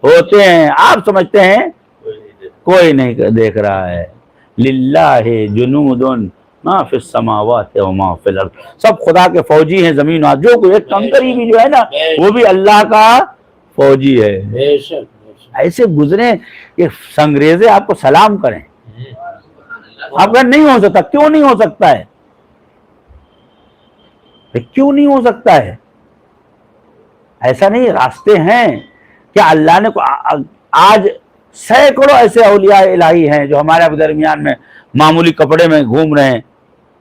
ہوتے ہیں. آپ سمجھتے ہیں کوئی نہیں دیکھ رہا ہے. للہ جنود ما فی السماوات و ما فی الارض، سب خدا کے فوجی ہیں زمین و جو کوئی ایک کنکری بھی جو ہے نا وہ بھی اللہ کا فوجی ہے. ایسے گزرے کہ سنگریزے آپ کو سلام کریں، آپ کہیں نہیں ہو سکتا. کیوں نہیں ہو سکتا ہے؟ کیوں نہیں ہو سکتا ہے؟ ایسا نہیں، راستے ہیں. کیا اللہ نے آج سینکڑوں ایسے اولیاء الہی ہیں جو ہمارے درمیان میں معمولی کپڑے میں گھوم رہے ہیں،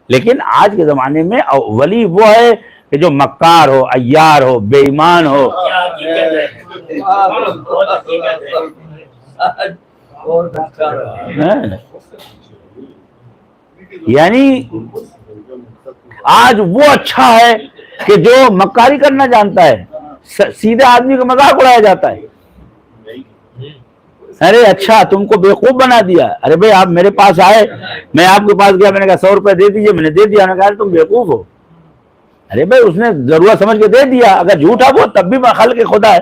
لیکن آج کے زمانے میں ولی وہ ہے کہ جو مکار ہو، عیار ہو، بے ایمان ہو. یعنی آج وہ اچھا ہے کہ جو مکاری کرنا جانتا ہے، سیدھے آدمی کا مذاق اڑایا جاتا ہے. ارے اچھا تم کو بیوقوف بنا دیا. ارے بھائی آپ میرے پاس آئے، میں آپ کے پاس گیا، میں نے کہا 100 روپے دے دیجئے، میں نے دے دیا. میں نے کہا تم بیوقوف ہو. ارے بھائی اس نے ضرورت سمجھ کے دے دیا، اگر جھوٹا وہ تب بھی خلق خدا ہے.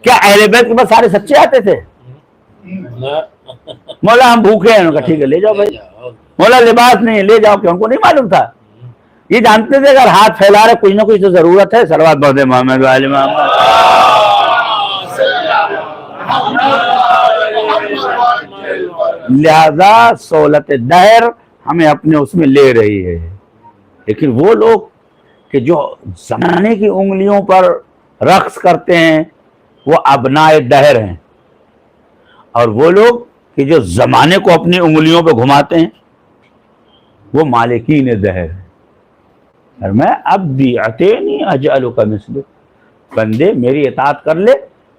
کیا اہل بیت کے پاس سارے سچے آتے تھے؟ مولا ہم بھوکے ہیں. انہوں نے کہا ٹھیک ہے لے جاؤ بھائی. مولا لباس نہیں، لے جاؤ. کہ ان کو نہیں معلوم تھا، یہ جانتے تھے اگر ہاتھ پھیلا رہے کچھ نہ کچھ تو ضرورت ہے. صلوات بہت محمد وآل محمد. لہذا سہولت دہر ہمیں اپنے اس میں لے رہی ہے. لیکن وہ لوگ کہ جو زمانے کی انگلیوں پر رقص کرتے ہیں وہ ابناء دہر ہیں، اور وہ لوگ کہ جو زمانے کو اپنی انگلیوں پہ گھماتے ہیں وہ مالکین دہر ہیں. اور میں اب بھی اتینی اجعلک مثلک، بندے میری اطاعت کر لے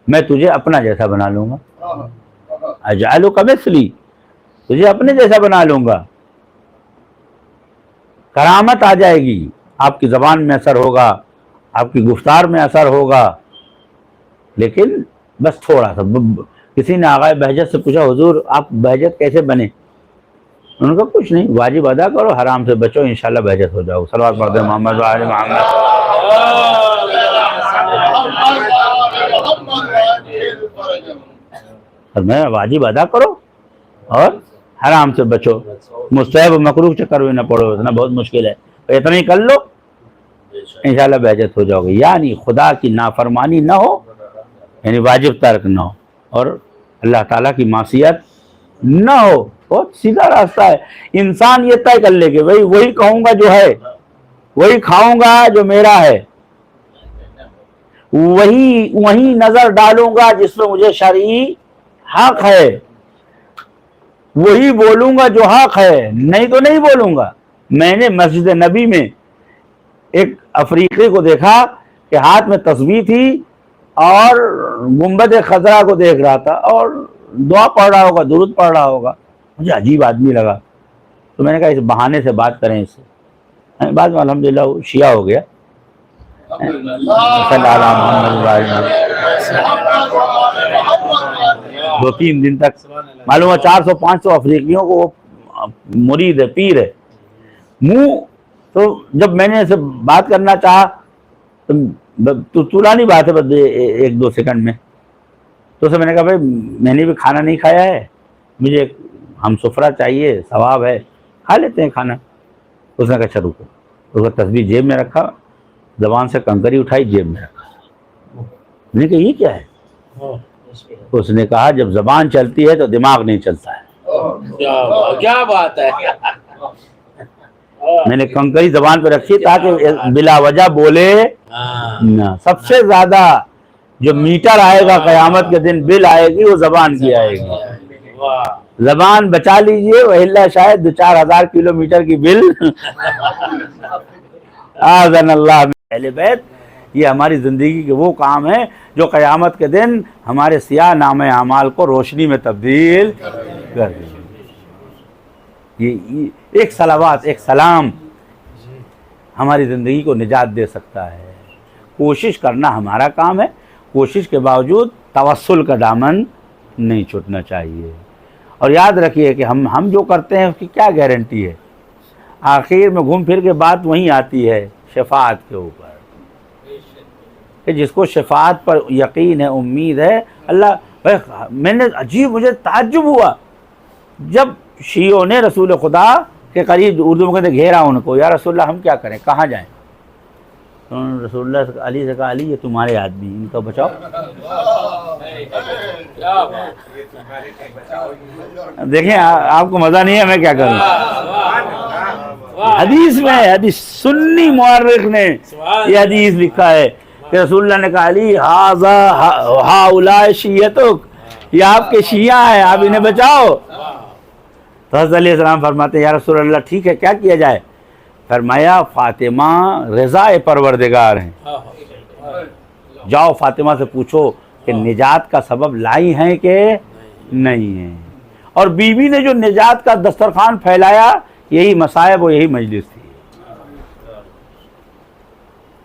میں تجھے اپنا جیسا بنا لوں گا. اجعلک مثلی، تجھے اپنے جیسا بنا لوں گا. کرامت آ جائے گی، آپ کی زبان میں اثر ہوگا، آپ کی گفتار میں اثر ہوگا. لیکن بس تھوڑا سا. کسی نے آغائے بہجت سے پوچھا حضور آپ بہجت کیسے بنے؟ انہوں نے کہا کچھ نہیں، واجب ادا کرو، حرام سے بچو، انشاءاللہ بہجت ہو جاؤ. صلوات پڑھتے ہیں محمد وآل محمد. اور میں واجب ادا کرو اور حرام سے بچو، مستحب و مکروہ چکر میں نہ پڑو، اتنا بہت مشکل ہے، اتنا ہی کر لو انشاءاللہ بہجت ہو جاؤ گے. یعنی خدا کی نافرمانی نہ ہو، یعنی واجب ترک نہ ہو، اور اللہ تعالیٰ کی معصیت نہ ہو. بہت سیدھا راستہ ہے. انسان یہ طے کر لے کہ بھئی وہی کہوں گا جو ہے، وہی کھاؤں گا جو میرا ہے، وہی نظر ڈالوں گا جس میں مجھے شرعی حق ہے، وہی بولوں گا جو حق ہے، نہیں تو نہیں بولوں گا. میں نے مسجد نبی میں ایک افریقی کو دیکھا کہ ہاتھ میں تسبیح تھی اور گنبد خضرا کو دیکھ رہا تھا اور دعا پڑھ رہا ہوگا، درود پڑھ رہا ہوگا. مجھے عجیب آدمی لگا تو میں نے کہا اس بہانے سے بات کریں اس سے. بعد میں الحمدللہ وہ شیعہ ہو گیا. صلی اللہ علیہ وسلم. 2-3 دن تک معلوم ہے 400-500 افریقیوں کو وہ مرید ہے، پیر ہے. منہ تو جب میں نے اسے بات کرنا چاہا تو طولانی بات ہے، بس 1-2 سیکنڈ میں، تو اسے میں نے کہا بھائی میں نے بھی کھانا نہیں کھایا ہے، مجھے ہم سفرہ چاہیے، ثواب ہے، کھا لیتے ہیں کھانا. اس نے کہا اچھا رکو. اس کا تسبیح جیب میں رکھا، زبان سے کنکری اٹھائی، جیب میں رکھا. میں نے کہا یہ کیا ہے؟ اس نے کہا جب زبان چلتی ہے تو دماغ نہیں چلتا ہے. کیا بات ہے. میں نے کنکری زبان پہ رکھی تاکہ بلا وجہ بولے نہ. سب سے زیادہ جو میٹر آئے گا قیامت کے دن، بل آئے گی، وہ زبان کی آئے گی. زبان بچا لیجئے، وَإِلَّا شاید 2-4 ہزار کلومیٹر کی بل. آذن اللہ. اہل بیت یہ ہماری زندگی کے وہ کام ہیں جو قیامت کے دن ہمارے سیاہ نامہ اعمال کو روشنی میں تبدیل کر دیں. یہ ایک صلوات، ایک سلام ہماری زندگی کو نجات دے سکتا ہے. کوشش کرنا ہمارا کام ہے، کوشش کے باوجود توسل کا دامن نہیں چھوٹنا چاہیے. اور یاد رکھیے کہ ہم جو کرتے ہیں اس کی کیا گارنٹی ہے. آخر میں گھوم پھر کے بات وہیں آتی ہے شفاعت کے اوپر، کہ جس کو شفاعت پر یقین ہے، امید ہے. اللہ میں نے عجیب، مجھے تعجب ہوا جب شیعوں نے رسول خدا کے قریب، اردو میں کہتے گھیرا ان کو، یا رسول اللہ ہم کیا کریں، کہاں جائیں؟ تو انہوں نے رسول اللہ علی سے کہا علی یہ تمہارے آدمی، ان کو بچاؤ. دیکھیں آپ کو مزہ نہیں ہے، میں کیا کروں. حدیث میں، حدیث سنی مورخ نے یہ حدیث لکھا ہے کہ رسول اللہ نے کہا علی ہؤلاء شیعتک، یہ آپ کے شیعہ ہیں، آپ انہیں بچاؤ. تو حضرت علیہ السلام فرماتے ہیں یا رسول اللہ ٹھیک ہے کیا کیا جائے؟ فرمایا فاطمہ رضا پروردگار ہیں، جاؤ فاطمہ سے پوچھو کہ نجات کا سبب لائی ہیں کہ نہیں ہیں. اور بیوی نے جو نجات کا دسترخوان پھیلایا یہی مصائب و یہی مجلس تھی.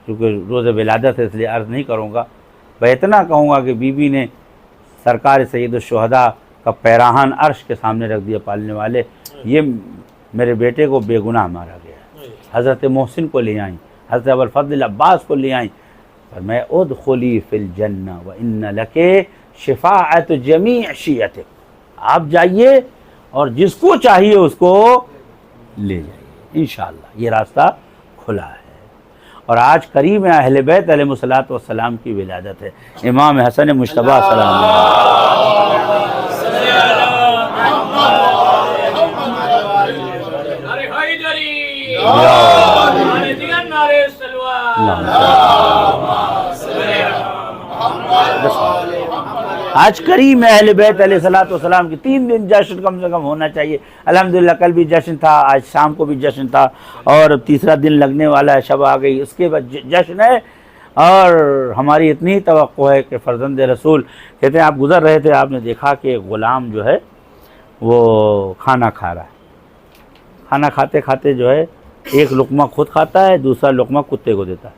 کیونکہ روز ولادت ہے اس لیے عرض نہیں کروں گا، میں اتنا کہوں گا کہ بی بی نے سرکار سید الشہداء کا پیراہن عرش کے سامنے رکھ دیا، پالنے والے یہ میرے بیٹے کو بے گناہ مارا گیا۔ حضرت محسن کو لے آئیں، حضرت ابوالفضل عباس کو لے آئیں، فرمایا ادخلی فی الجنہ وان لک شفاعت جمیع شیعتک، آپ جائیے اور جس کو چاہیے اس کو لے جائیے، انشاءاللہ یہ راستہ کھلا ہے۔ اور آج قریب ہے اہل بیت علیہ الصلوۃ والسلام کی ولادت ہے، امام حسن مجتبیٰ سلام اللہ آج قریب ہے اہل بیت علیہ الصلوۃ والسلام کی 3 دن جشن کم سے کم ہونا چاہیے۔ الحمدللہ کل بھی جشن تھا، آج شام کو بھی جشن تھا، اور تیسرا دن لگنے والا ہے، شب آ گئی، اس کے بعد جشن ہے۔ اور ہماری اتنی ہی توقع ہے کہ فرزند رسول کہتے ہیں آپ گزر رہے تھے، آپ نے دیکھا کہ غلام جو ہے وہ کھانا کھا رہا ہے، کھانا کھاتے کھاتے جو ہے ایک لقمہ خود کھاتا ہے، دوسرا لقمہ کتے کو دیتا ہے۔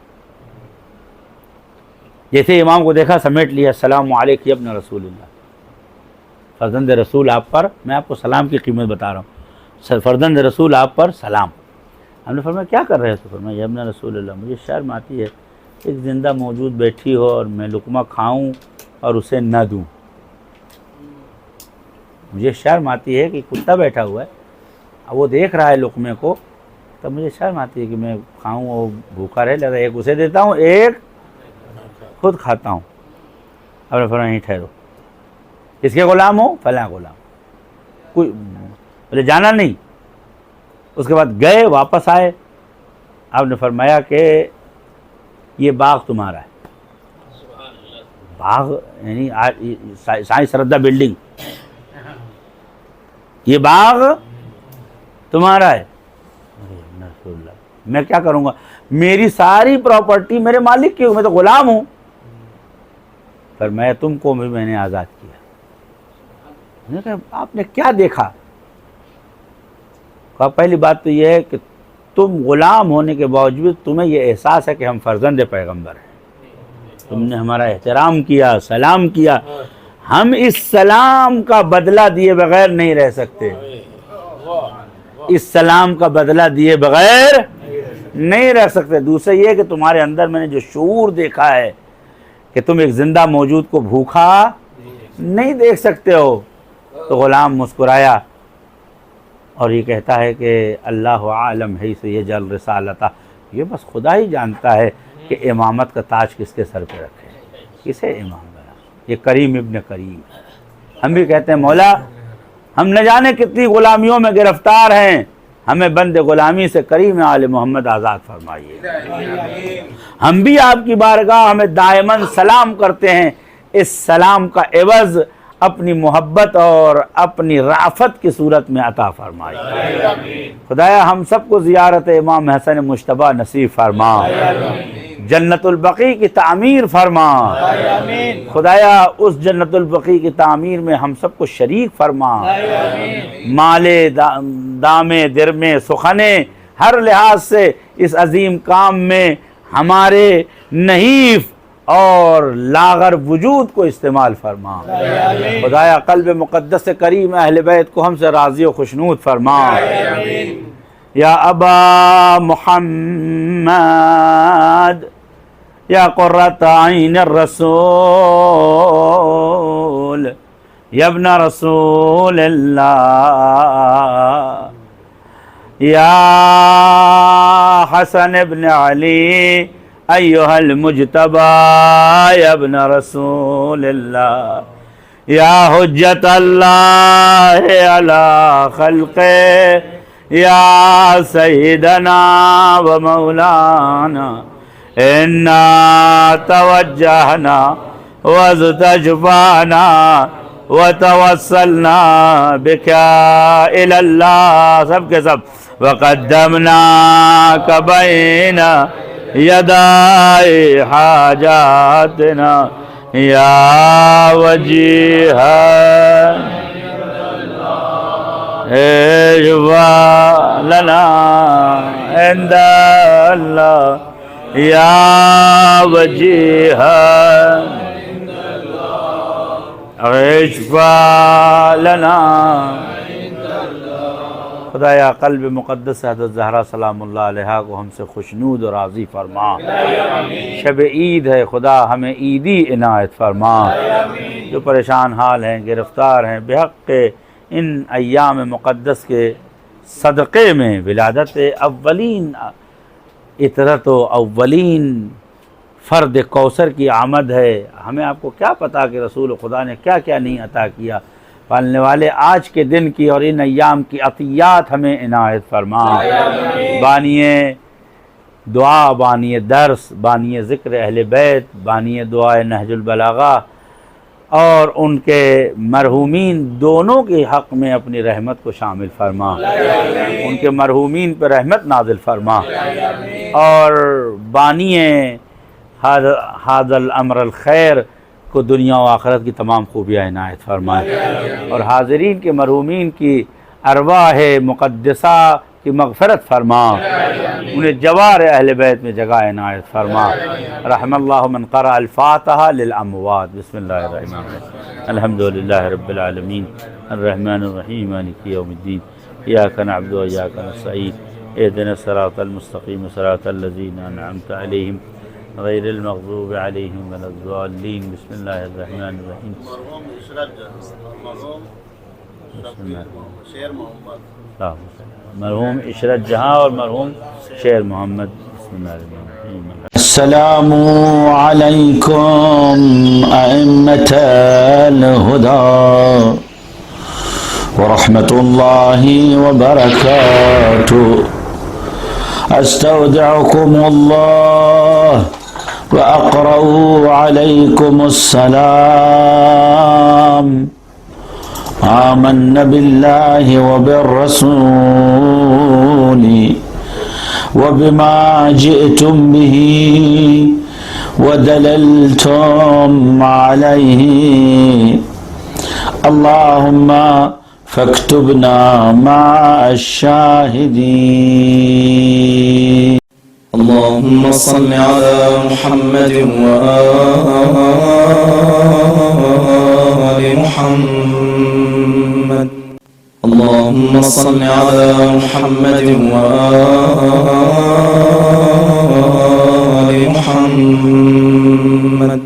جیسے امام کو دیکھا سمیٹ لیا، السلام علیکم یا ابن رسول اللہ، فرزند رسول آپ پر، میں آپ کو سلام کی قیمت بتا رہا ہوں، فرزند رسول آپ پر سلام۔ ہم نے فرمایا کیا کر رہے تھے؟ فرمایا یا ابن رسول اللہ، مجھے شرم آتی ہے ایک زندہ موجود بیٹھی ہو اور میں لقمہ کھاؤں اور اسے نہ دوں، مجھے شرم آتی ہے کہ کتا بیٹھا ہوا ہے، اب وہ دیکھ رہا ہے لقمے کو، تب مجھے شرم آتی ہے کہ میں کھاؤں اور بھوکا رہے، لگا ایک اسے دیتا ہوں ایک خود کھاتا ہوں۔ اب نے فرمایا نہیں ٹھہرو، کس کے غلام ہو؟ فلاں غلام، کوئی بولے جانا نہیں۔ اس کے بعد گئے، واپس آئے، آپ نے فرمایا کہ یہ باغ تمہارا ہے، باغ یعنی سائیں سردہ بلڈنگ، یہ باغ تمہارا ہے۔ میں کیا کروں گا؟ میری ساری پراپرٹی میرے مالک کی ہوں، میں تو غلام ہوں۔ فرمایا تم کو بھی میں نے آزاد کیا۔ میں نے کہا آپ نے کیا دیکھا؟ کہا پہلی بات تو یہ ہے کہ تم غلام ہونے کے باوجود تمہیں یہ احساس ہے کہ ہم فرزند پیغمبر ہیں، تم نے ہمارا احترام کیا، سلام کیا، ہم اس سلام کا بدلہ دیے بغیر نہیں رہ سکتے، اس سلام کا بدلہ دیے بغیر نہیں رہ سکتے۔ دوسرے یہ کہ تمہارے اندر میں نے جو شعور دیکھا ہے کہ تم ایک زندہ موجود کو بھوکا نہیں دیکھ سکتے ہو۔ تو غلام مسکرایا اور یہ کہتا ہے کہ اللہ عالم ہے سے یہ جل رسالتہ، یہ بس خدا ہی جانتا ہے کہ امامت کا تاج کس کے سر پہ رکھے، کسے امام بنا۔ یہ کریم ابن کریم ہے۔ ہم بھی کہتے ہیں مولا ہم نہ جانے کتنی غلامیوں میں گرفتار ہیں، ہمیں بند غلامی سے کریم آل محمد آزاد فرمائیے۔ ہم بھی آپ کی بارگاہ ہمیں دائماً سلام کرتے ہیں، اس سلام کا عوض اپنی محبت اور اپنی رافت کی صورت میں عطا فرمائیے۔ خدایا ہم سب کو زیارت امام حسن مجتبیٰ نصیب فرما، جنت البقیع کی تعمیر فرما، خدایا اس جنت البقیع کی تعمیر میں ہم سب کو شریک فرما، مالے دامے درمے سخنے ہر لحاظ سے اس عظیم کام میں ہمارے نحیف اور لاغر وجود کو استعمال فرما۔ خدایا قلب مقدس کریم اہل بیت کو ہم سے راضی و خوشنود فرما۔ یا ابا محمد یا قرۃ عین الرسول یا ابن رسول اللہ یا حسن ابن علی ایہا المجتبی یا ابن رسول اللہ یا حجت اللہ علی خلقہ یا سیدنا و مولانا انا توجہنا واستجبانا وتوسلنا بکا الی اللہ، سب کے سب، وقدمناک بین یدائی حاجاتنا یا وجیہا اشفع لنا عند اللہ یا وجیہ اشفع لنا خدایا قلب مقدس حضرت زہرا سلام اللہ علیہ کو ہم سے خوشنود اور راضی فرما. شب عید ہے خدا ہمیں عیدی عنایت فرما. جو پریشان حال ہیں گرفتار ہیں بحق ان ایام مقدس کے صدقے میں ولادت اولین اطرت و اولین فرد کوثر کی آمد ہے. ہمیں آپ کو کیا پتا کہ رسول خدا نے کیا کیا نہیں عطا کیا. پالنے والے آج کے دن کی اور ان ایام کی عطیات ہمیں عنایت فرما. بانی دعا، بانی درس، بانی ذکر اہل بیت، بانی دعائے نہج البلاغہ اور ان کے مرحومین دونوں کے حق میں اپنی رحمت کو شامل فرما. ان کے مرحومین پر رحمت نازل فرما. اور بانی حاضر الامر الخیر کو دنیا و آخرت کی تمام خوبیاں عنایت فرمائے. اور حاضرین کے مرحومین کی ارواح مقدسہ کی مغفرت فرما. انہیں جوار اہل بیت میں جگہ عنایت فرما. رحم اللہ من قرأ الفاتحہ للاموات. بسم اللہ الرحمن الرحیم. الحمدللہ رب العالمین الرحمن الرحیم مالک یوم الدین ایاک نعبد و ایاک نستعین اهدنا الصراط المستقیم صراط الذین انعمت علیہم غیر المغضوب علیہم ولا الضالین. بسم اللہ الرحمن الرحیم. مرحوم عشرت جہاں اور مرحوم شیر محمد. بسم اللہ الرحمن الرحیم. السلام علیکم ائمة الہدی ورحمۃ اللہ وبرکاتہ. استودعکم اللہ وأقرأ عليكم السلام. آمنا بالله وبالرسول وبما جئتم به ودللتم عليه. اللهم فاكتبنا مع الشاهدين. اللهم صل على محمد وآل محمد. اللهم صل على محمد وآل محمد